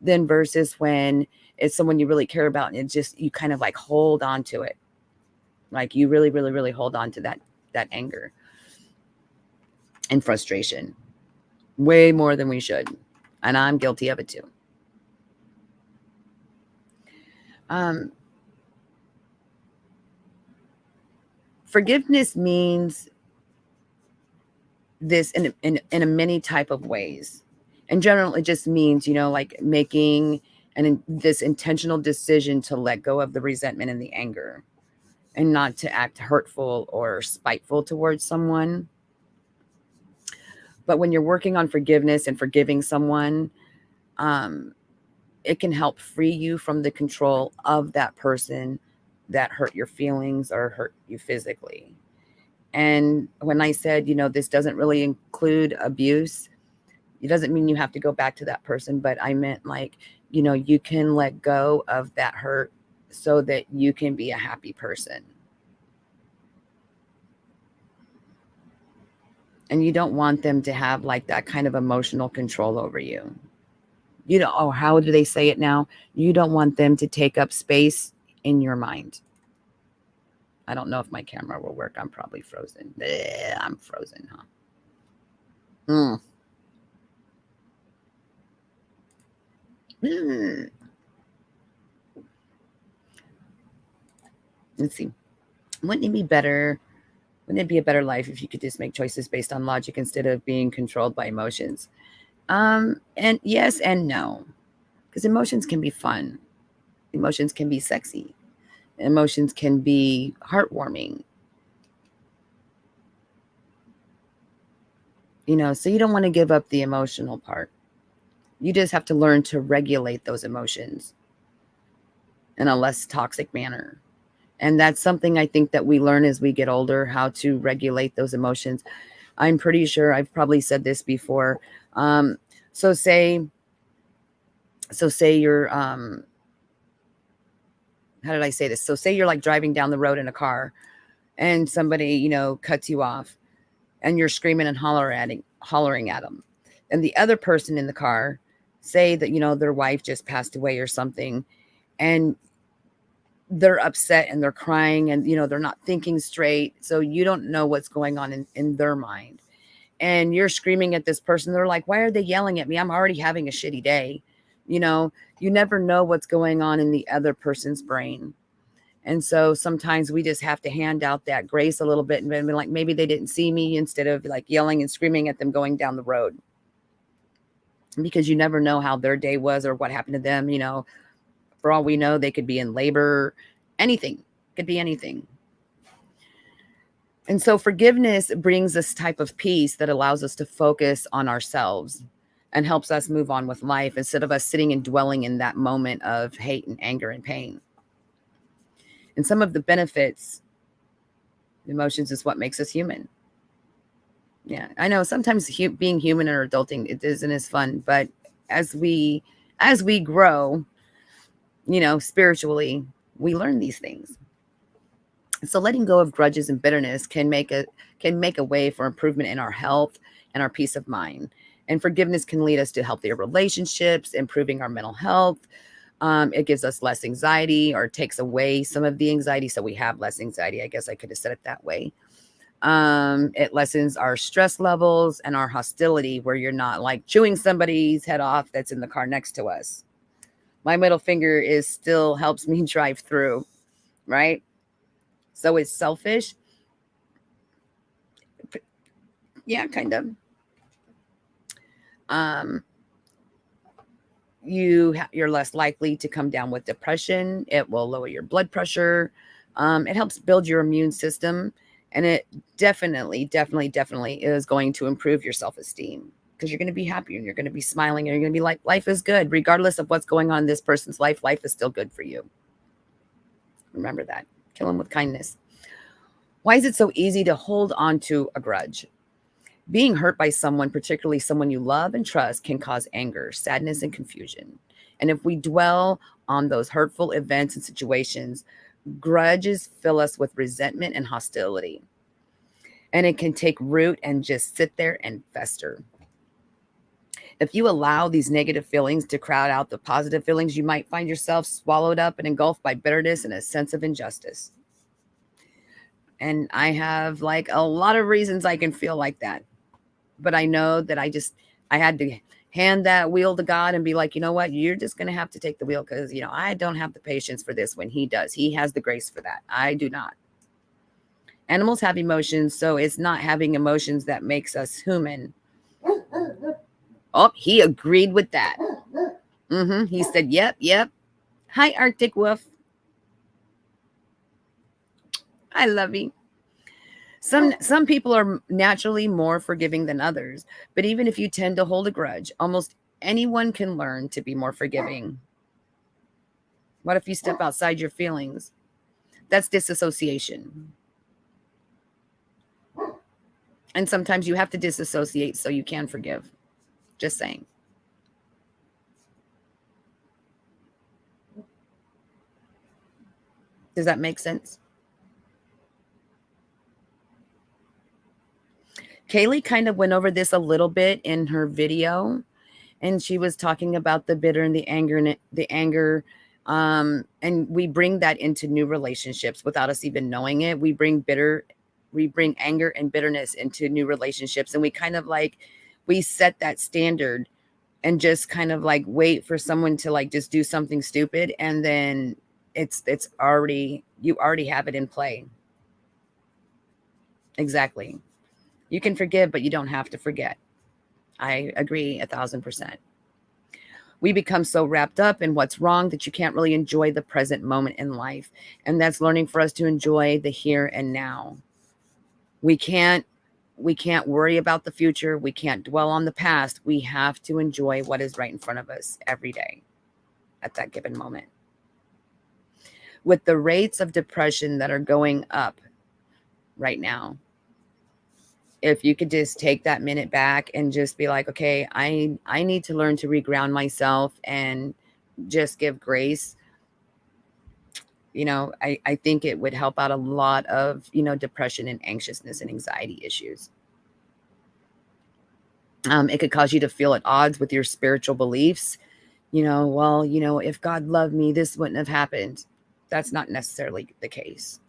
than versus when it's someone you really care about and it just, you kind of like hold on to it. Like you really, really, really hold on to that anger and frustration way more than we should. And I'm guilty of it too. Forgiveness means this in a many type of ways. In general, it just means, like making this intentional decision to let go of the resentment and the anger and not to act hurtful or spiteful towards someone. But when you're working on forgiveness and forgiving someone, it can help free you from the control of that person that hurt your feelings or hurt you physically. And when I said, this doesn't really include abuse, it doesn't mean you have to go back to that person, but I meant like, you can let go of that hurt so that you can be a happy person. And you don't want them to have like that kind of emotional control over you. How do they say it now? You don't want them to take up space in your mind. I don't know if my camera will work. I'm probably frozen. I'm frozen, huh? Let's see. Wouldn't it be a better life if you could just make choices based on logic instead of being controlled by emotions? And yes and no. Because emotions can be fun. Emotions can be sexy. Emotions can be heartwarming. So you don't want to give up the emotional part. You just have to learn to regulate those emotions in a less toxic manner. And that's something I think that we learn as we get older, how to regulate those emotions. I'm pretty sure I've probably said this before. So say you're, how did I say this? So say you're like driving down the road in a car and somebody, cuts you off and you're screaming and hollering at them. And the other person in the car, say that, their wife just passed away or something, and they're upset and they're crying and, they're not thinking straight. So you don't know what's going on in their mind. And you're screaming at this person. They're like, why are they yelling at me? I'm already having a shitty day. You never know what's going on in the other person's brain. And so sometimes we just have to hand out that grace a little bit and be like, maybe they didn't see me, instead of like yelling and screaming at them going down the road. Because you never know how their day was or what happened to them. For all we know, they could be in labor, anything, could be anything. And so forgiveness brings this type of peace that allows us to focus on ourselves and helps us move on with life instead of us sitting and dwelling in that moment of hate and anger and pain. And some of the benefits, emotions is what makes us human. Yeah, I know sometimes being human or adulting, it isn't as fun, but as we grow, spiritually, we learn these things. So letting go of grudges and bitterness can make a way for improvement in our health and our peace of mind. And forgiveness can lead us to healthier relationships, improving our mental health. It gives us less anxiety, or takes away some of the anxiety, so we have less anxiety. I guess I could have said it that way. It lessens our stress levels and our hostility, where you're not like chewing somebody's head off that's in the car next to us. My middle finger still helps me drive through, right? So it's selfish. Yeah, kind of. You're less likely to come down with depression. It will lower your blood pressure. It helps build your immune system, and it definitely is going to improve your self-esteem, because you're going to be happy and you're going to be smiling and you're going to be like, life is good. Regardless of what's going on in this person's life, life is still good for you. Remember that. Kill them with kindness. Why is it so easy to hold on to a grudge? Being hurt by someone, particularly someone you love and trust, can cause anger, sadness, and confusion. And if we dwell on those hurtful events and situations, grudges fill us with resentment and hostility. And it can take root and just sit there and fester. If you allow these negative feelings to crowd out the positive feelings, you might find yourself swallowed up and engulfed by bitterness and a sense of injustice. And I have like a lot of reasons I can feel like that. But I know that I had to hand that wheel to God and be like, you know what? You're just going to have to take the wheel, because, I don't have the patience for this when he does. He has the grace for that. I do not. Animals have emotions, so it's not having emotions that makes us human. Oh, he agreed with that. He said, yep. Hi, Arctic Wolf. I love you. Some people are naturally more forgiving than others, but even if you tend to hold a grudge, almost anyone can learn to be more forgiving. What if you step outside your feelings? That's disassociation. And sometimes you have to disassociate so you can forgive. Just saying. Does that make sense? Kaylee kind of went over this a little bit in her video, and she was talking about the bitter and the anger. And we bring that into new relationships without us even knowing it. We bring anger and bitterness into new relationships, and we kind of like, we set that standard and just kind of like wait for someone to like just do something stupid, and then you already have it in play. Exactly. You can forgive, but you don't have to forget. I agree 1,000%. We become so wrapped up in what's wrong that you can't really enjoy the present moment in life. And that's learning for us to enjoy the here and now. We can't worry about the future. We can't dwell on the past. We have to enjoy what is right in front of us every day at that given moment. With the rates of depression that are going up right now, if you could just take that minute back and just be like, okay, I need to learn to reground myself and just give grace. I think it would help out a lot of, depression and anxiousness and anxiety issues. It could cause you to feel at odds with your spiritual beliefs. If God loved me, this wouldn't have happened. That's not necessarily the case.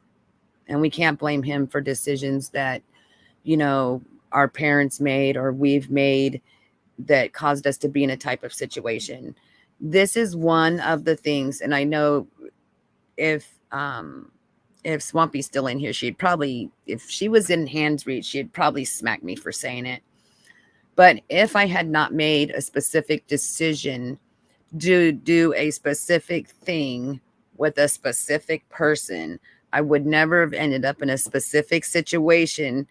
And we can't blame him for decisions that, our parents made or we've made that caused us to be in a type of situation. This is one of the things, and I know if Swampy's still in here, if she was in hand's reach, she'd probably smack me for saying it. But if I had not made a specific decision to do a specific thing with a specific person I would never have ended up in a specific situation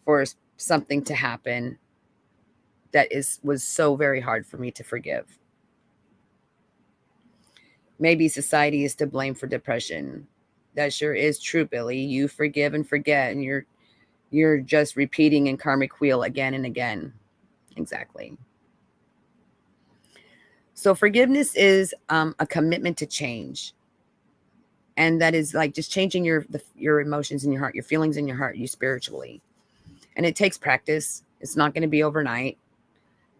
for something to happen that was so very hard for me to forgive. Maybe society is to blame for depression. That sure is true, Billy. You forgive and forget, and you're just repeating in karmic wheel again and again. Exactly. So forgiveness is a commitment to change, and that is like just changing your emotions in your heart, your feelings in your heart, you spiritually. And it takes practice. It's not going to be overnight,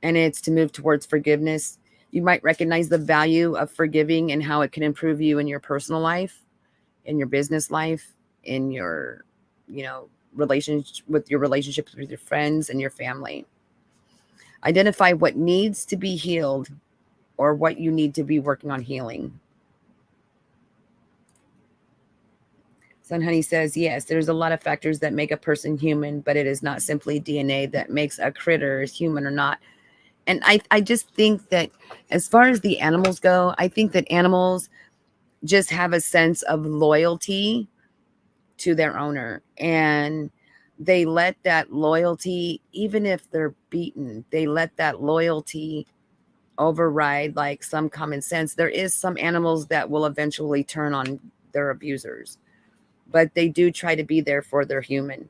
and it's to move towards forgiveness. You might recognize the value of forgiving and how it can improve you in your personal life, in your business life, in your, relationships with your friends and your family. Identify what needs to be healed or what you need to be working on healing. Sun Honey says, yes, there's a lot of factors that make a person human, but it is not simply DNA that makes a critter human or not. And I just think that as far as the animals go, I think that animals just have a sense of loyalty to their owner. And they let that loyalty, even if they're beaten, they let that loyalty override like some common sense. There is some animals that will eventually turn on their abusers, but they do try to be there for their human.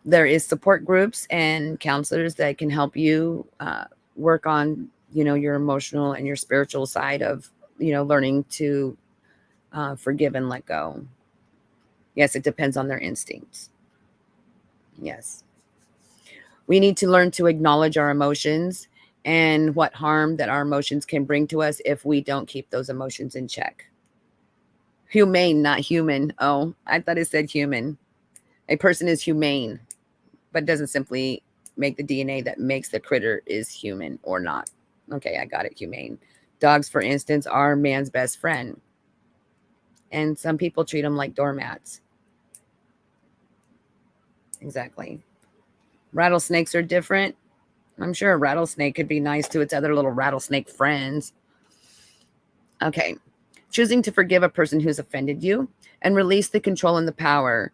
There is support groups and counselors that can help you work on, your emotional and your spiritual side of, learning to forgive and let go. Yes, it depends on their instincts. Yes. We need to learn to acknowledge our emotions and what harm that our emotions can bring to us if we don't keep those emotions in check. Humane, not human. Oh, I thought it said human. A person is humane, but doesn't simply make the DNA that makes the critter is human or not. Okay, I got it, humane. Dogs, for instance, are man's best friend. And some people treat them like doormats. Exactly. Rattlesnakes are different. I'm sure a rattlesnake could be nice to its other little rattlesnake friends. Okay. Choosing to forgive a person who's offended you and release the control and the power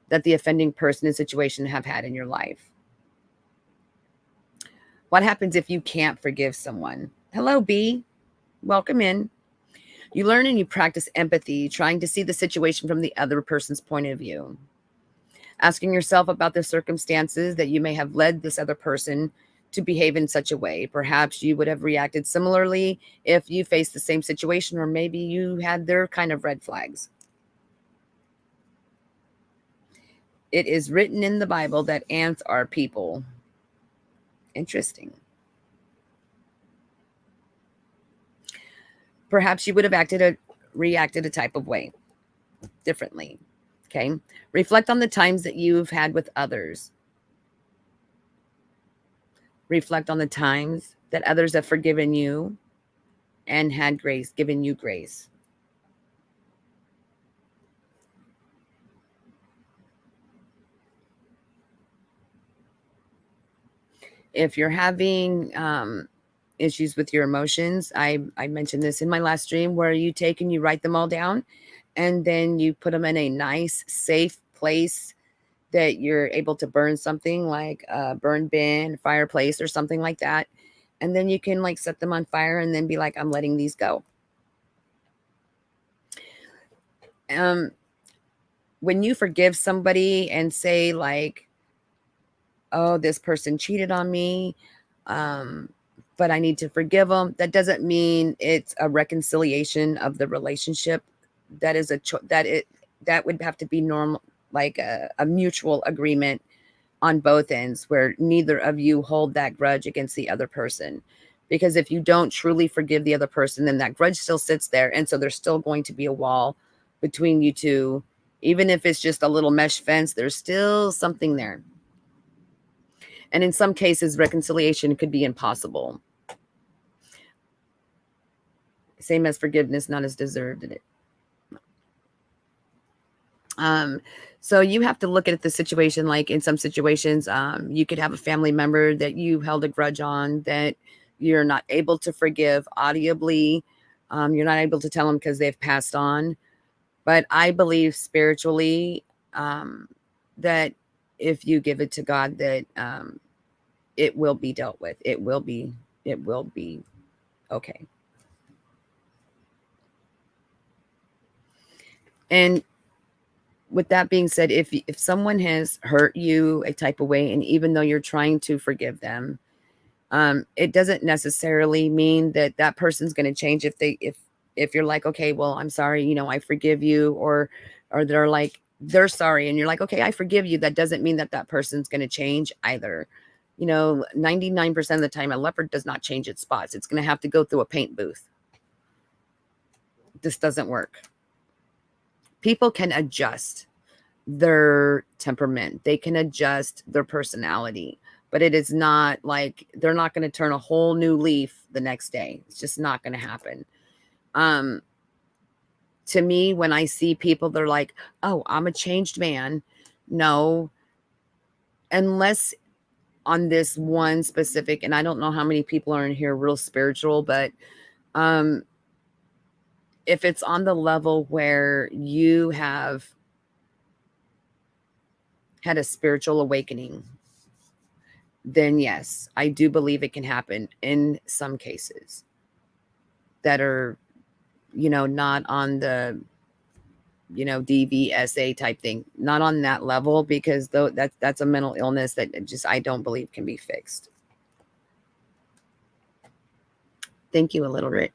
that the offending person and situation have had in your life. What happens if you can't forgive someone? Hello, B. Welcome in. You learn and you practice empathy, trying to see the situation from the other person's point of view. Asking yourself about the circumstances that you may have led this other person to behave in such a way. Perhaps you would have reacted similarly if you faced the same situation, or maybe you had their kind of red flags. It is written in the Bible that ants are people. Interesting. Perhaps you would have reacted a type of way differently. Okay. Reflect on the times that you've had with others. Reflect on the times that others have forgiven you and had grace, given you grace. If you're having issues with your emotions, I mentioned this in my last stream, where you take and you write them all down, and then you put them in a nice, safe place that you're able to burn, something like a burn bin, fireplace, or something like that. And then you can like set them on fire and then be like, I'm letting these go. When you forgive somebody and say like, oh, this person cheated on me, but I need to forgive them, that doesn't mean it's a reconciliation of the relationship. That is that would have to be normal, like a mutual agreement on both ends, where neither of you hold that grudge against the other person. Because if you don't truly forgive the other person, then that grudge still sits there. And so there's still going to be a wall between you two. Even if it's just a little mesh fence, there's still something there. And in some cases, reconciliation could be impossible. Same as forgiveness, not as deserved in it. So you have to look at the situation. Like in some situations, you could have a family member that you held a grudge on, that you're not able to forgive audibly. You're not able to tell them because they've passed on. But I believe spiritually that if you give it to God, that it will be dealt with. It will be okay. And with that being said, if someone has hurt you a type of way, and even though you're trying to forgive them, it doesn't necessarily mean that that person's going to change if you're like, okay, well, I'm sorry, I forgive you, or they're like, they're sorry, and you're like, okay, I forgive you. That doesn't mean that that person's going to change either. 99% of the time, a leopard does not change its spots. It's going to have to go through a paint booth. This doesn't work. People can adjust their temperament. They can adjust their personality, but it is not like they're not going to turn a whole new leaf the next day. It's just not going to happen. To me, when I see people, they're like, oh, I'm a changed man. No, unless on this one specific, and I don't know how many people are in here real spiritual, but if it's on the level where you have had a spiritual awakening, then yes, I do believe it can happen in some cases that are, not on the, DVSA type thing, not on that level, because though that's a mental illness that just, I don't believe can be fixed. Thank you, a little bit.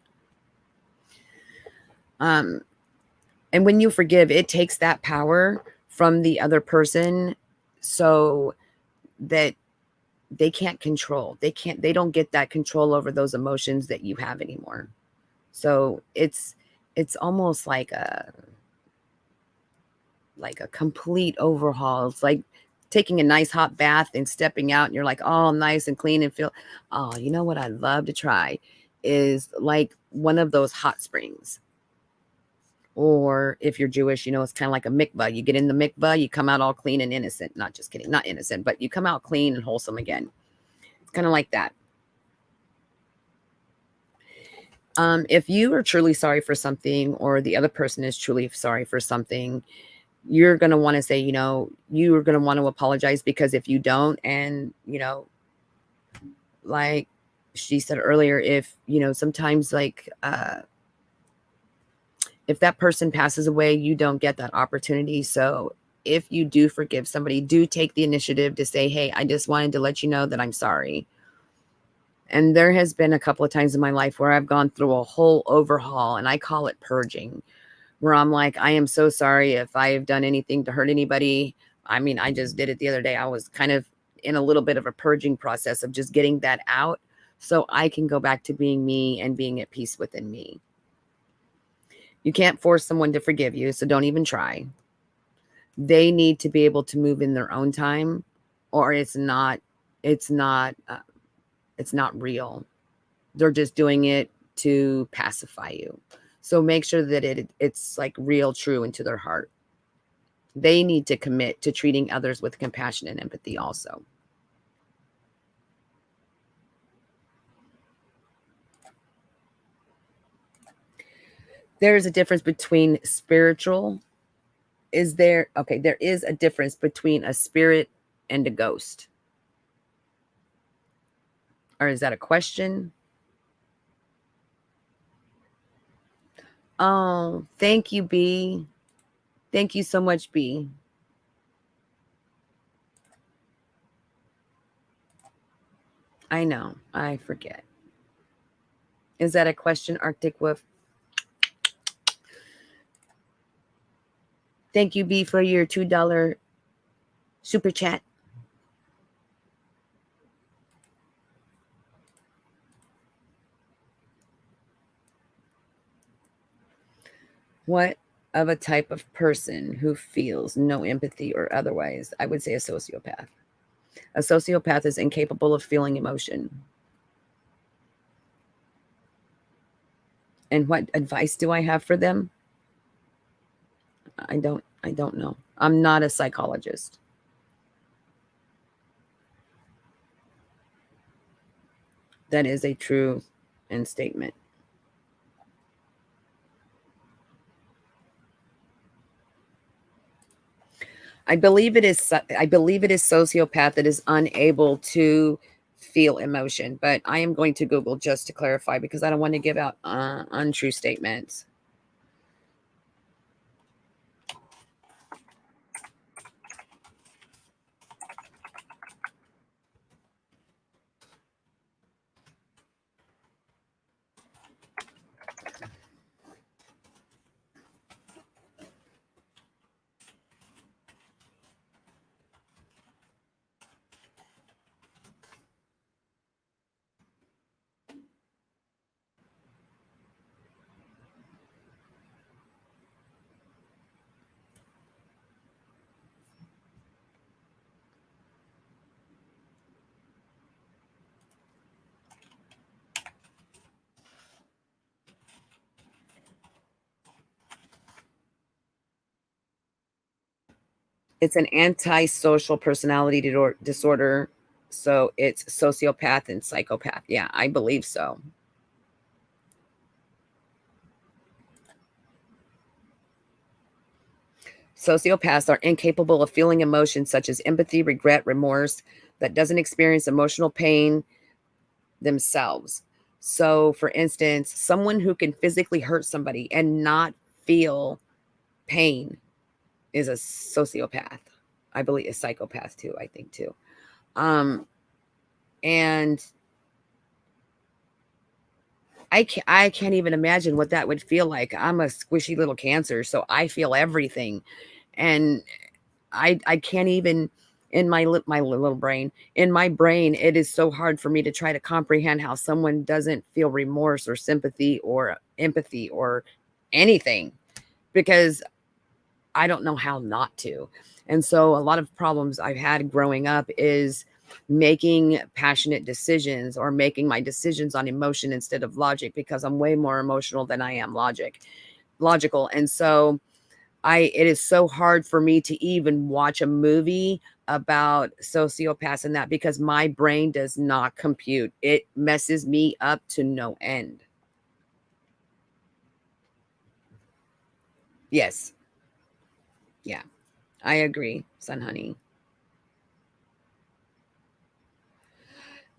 And when you forgive, it takes that power from the other person so that they can't control. They don't get that control over those emotions that you have anymore. So it's almost like a complete overhaul. It's like taking a nice hot bath and stepping out and you're like, oh, nice and clean, and feel, oh, you know what I'd love to try is like one of those hot springs. Or if you're Jewish, it's kind of like a mikvah. You get in the mikvah, you come out all clean and innocent. Not just kidding, not innocent, but you come out clean and wholesome again. It's kind of like that. If you are truly sorry for something, or the other person is truly sorry for something, you're going to want to say, you're going to want to apologize, because if you don't, and, like she said earlier, if, sometimes like, if that person passes away, you don't get that opportunity. So if you do forgive somebody, do take the initiative to say, hey, I just wanted to let you know that I'm sorry. And there has been a couple of times in my life where I've gone through a whole overhaul, and I call it purging, where I'm like, I am so sorry if I have done anything to hurt anybody. I mean, I just did it the other day. I was kind of in a little bit of a purging process of just getting that out so I can go back to being me and being at peace within me. You can't force someone to forgive you, so don't even try. They need to be able to move in their own time, or it's not real. They're just doing it to pacify you. So make sure that it's like real, true into their heart. They need to commit to treating others with compassion and empathy also. There is a difference between spiritual. There is a difference between a spirit and a ghost. Or is that a question? Oh, thank you, B. Thank you so much, B. I know. I forget. Is that a question, Arctic Wolf? Thank you, B, for your $2 super chat. What of a type of person who feels no empathy or otherwise? I would say a sociopath. A sociopath is incapable of feeling emotion. And what advice do I have for them? I don't know. I'm not a psychologist. That is a true and statement. I believe it is sociopath that is unable to feel emotion, but I am going to Google just to clarify because I don't want to give out untrue statements. It's an antisocial personality disorder. So it's sociopath and psychopath. Yeah, I believe so. Sociopaths are incapable of feeling emotions such as empathy, regret, remorse, that doesn't experience emotional pain themselves. So, for instance, someone who can physically hurt somebody and not feel pain is a sociopath. I believe a psychopath too, I think too. And I can't even imagine what that would feel like. I'm a squishy little cancer, so I feel everything. And I can't even in my little brain, in my brain, it is so hard for me to try to comprehend how someone doesn't feel remorse or sympathy or empathy or anything because I don't know how not to. And so a lot of problems I've had growing up is making passionate decisions or making my decisions on emotion instead of logic because I'm way more emotional than I am logical. And so it is so hard for me to even watch a movie about sociopaths and that because my brain does not compute. It messes me up to no end. Yes. Yeah. I agree, son honey.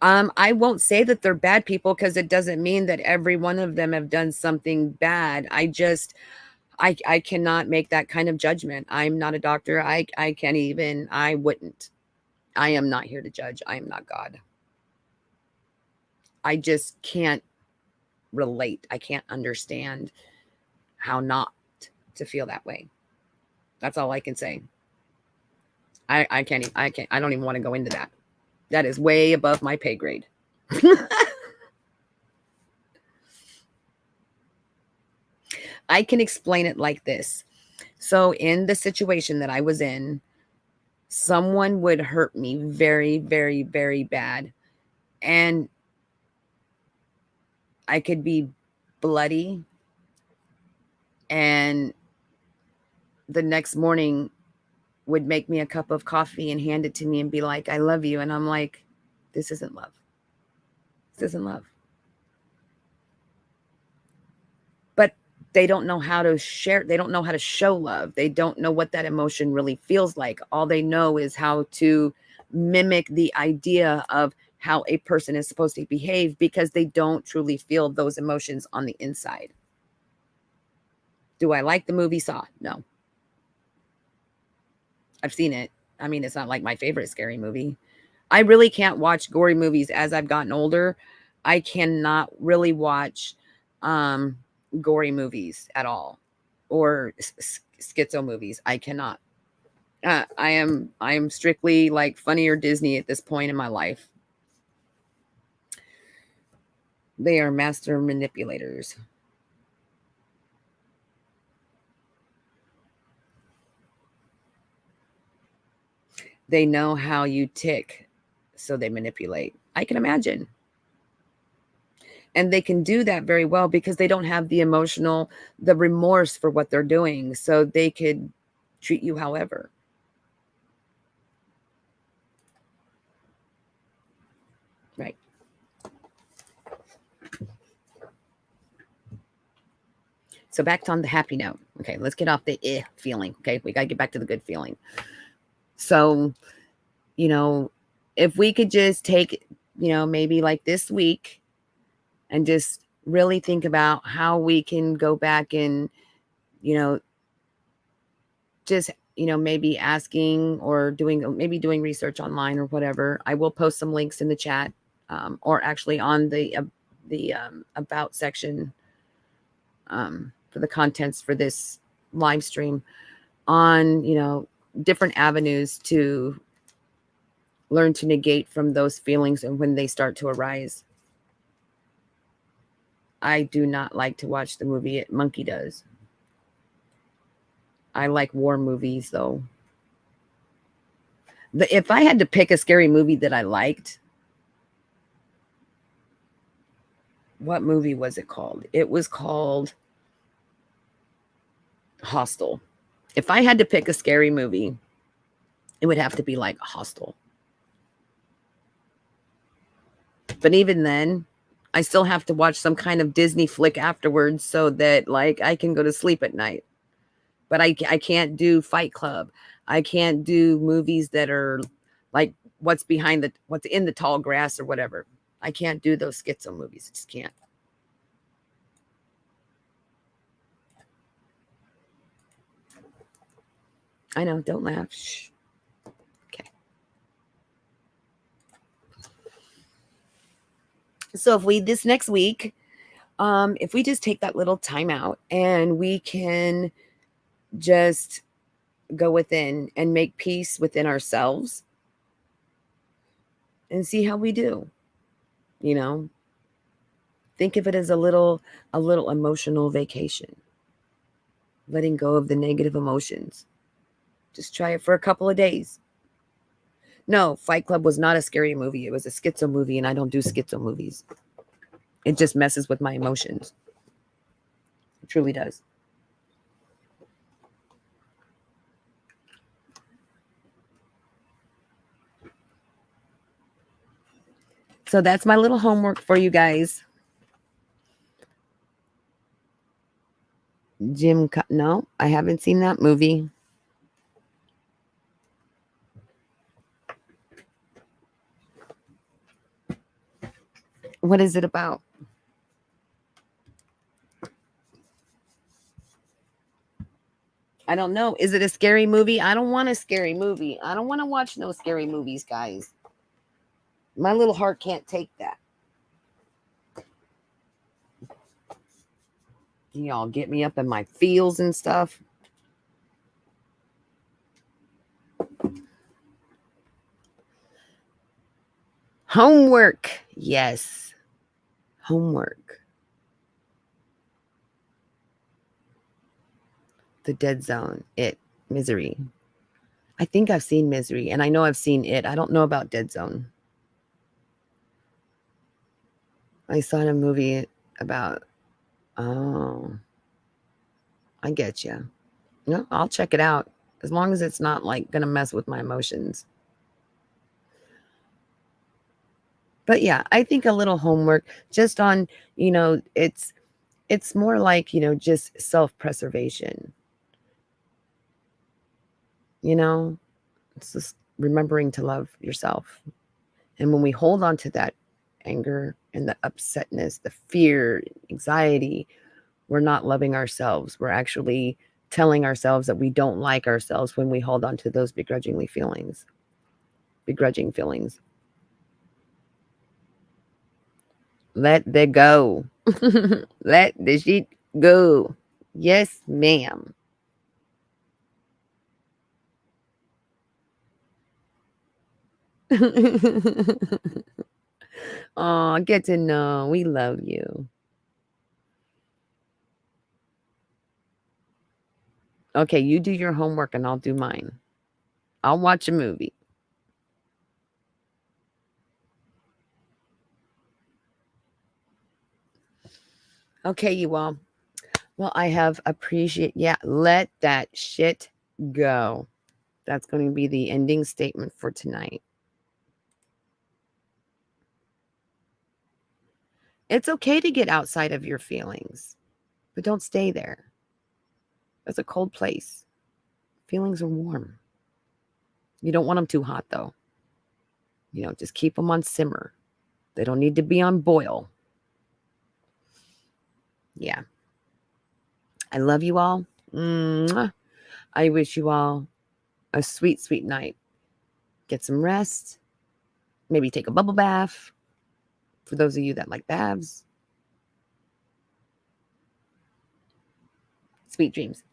I won't say that they're bad people because it doesn't mean that every one of them have done something bad. I cannot make that kind of judgment. I'm not a doctor. I can't even, I wouldn't. I am not here to judge. I am not God. I just can't relate. I can't understand how not to feel that way. That's all I can say. I don't even want to go into that. That is way above my pay grade. I can explain it like this. So, in the situation that I was in, someone would hurt me very, very, very bad. And I could be bloody. And the next morning would make me a cup of coffee and hand it to me and be like, I love you. And I'm like, this isn't love. This isn't love. But they don't know how to share. They don't know how to show love. They don't know what that emotion really feels like. All they know is how to mimic the idea of how a person is supposed to behave because they don't truly feel those emotions on the inside. Do I like the movie Saw? No. I've seen it. I mean, it's not like my favorite scary movie. I really can't watch gory movies as I've gotten older. I cannot really watch gory movies at all or schizo movies. I cannot. I am strictly like funny or Disney at this point in my life. They are master manipulators. They know how you tick, so they manipulate. I can imagine. And they can do that very well because they don't have the remorse for what they're doing. So they could treat you however. Right. So back on the happy note. Okay, let's get off the feeling. Okay, we got to get back to the good feeling. So, you know, if we could just take, maybe like this week and just really think about how we can go back and, just, maybe asking or doing research online or whatever. I will post some links in the chat, or actually on the about section, for the contents for this live stream on, different avenues to learn to negate from those feelings and when they start to arise. I do not like to watch the movie Monkey Does. I like war movies, though. If I had to pick a scary movie that I liked, what movie was it called? It was called Hostel. If I had to pick a scary movie, it would have to be like Hostel. But even then, I still have to watch some kind of Disney flick afterwards so that like I can go to sleep at night. But I can't do Fight Club. I can't do movies that are like what's in the tall grass or whatever. I can't do those schizo movies. I just can't. I know. Don't laugh. Shh. Okay. So this next week, if we just take that little time out and we can just go within and make peace within ourselves and see how we do, think of it as a little emotional vacation, letting go of the negative emotions. Just try it for a couple of days. No, Fight Club was not a scary movie. It was a schizo movie, and I don't do schizo movies. It just messes with my emotions. It truly does. So that's my little homework for you guys. No, I haven't seen that movie. What is it about? I don't know. Is it a scary movie? I don't want a scary movie. I don't want to watch no scary movies, guys. My little heart can't take that. Y'all get me up in my feels and stuff. Homework. Yes. Homework. The Dead Zone. It. Misery. I think I've seen Misery, and I know I've seen It. I don't know about Dead Zone. I saw a movie about... Oh. I get you. No, I'll check it out. As long as it's not like going to mess with my emotions. But yeah, I think a little homework just on, it's more like, just self-preservation. It's just remembering to love yourself. And when we hold on to that anger and the upsetness, the fear, anxiety, we're not loving ourselves. We're actually telling ourselves that we don't like ourselves when we hold on to those begrudging feelings. Let the go. Let the shit go. Yes, ma'am. Oh, get to know. We love you. Okay, you do your homework and I'll do mine. I'll watch a movie. Okay, you all. Well, I have let that shit go. That's going to be the ending statement for tonight. It's okay to get outside of your feelings. But don't stay there. That's a cold place. Feelings are warm. You don't want them too hot, though. Just keep them on simmer. They don't need to be on boil. Yeah. I love you all. Mwah. I wish you all a sweet, sweet night. Get some rest. Maybe take a bubble bath. For those of you that like baths. Sweet dreams.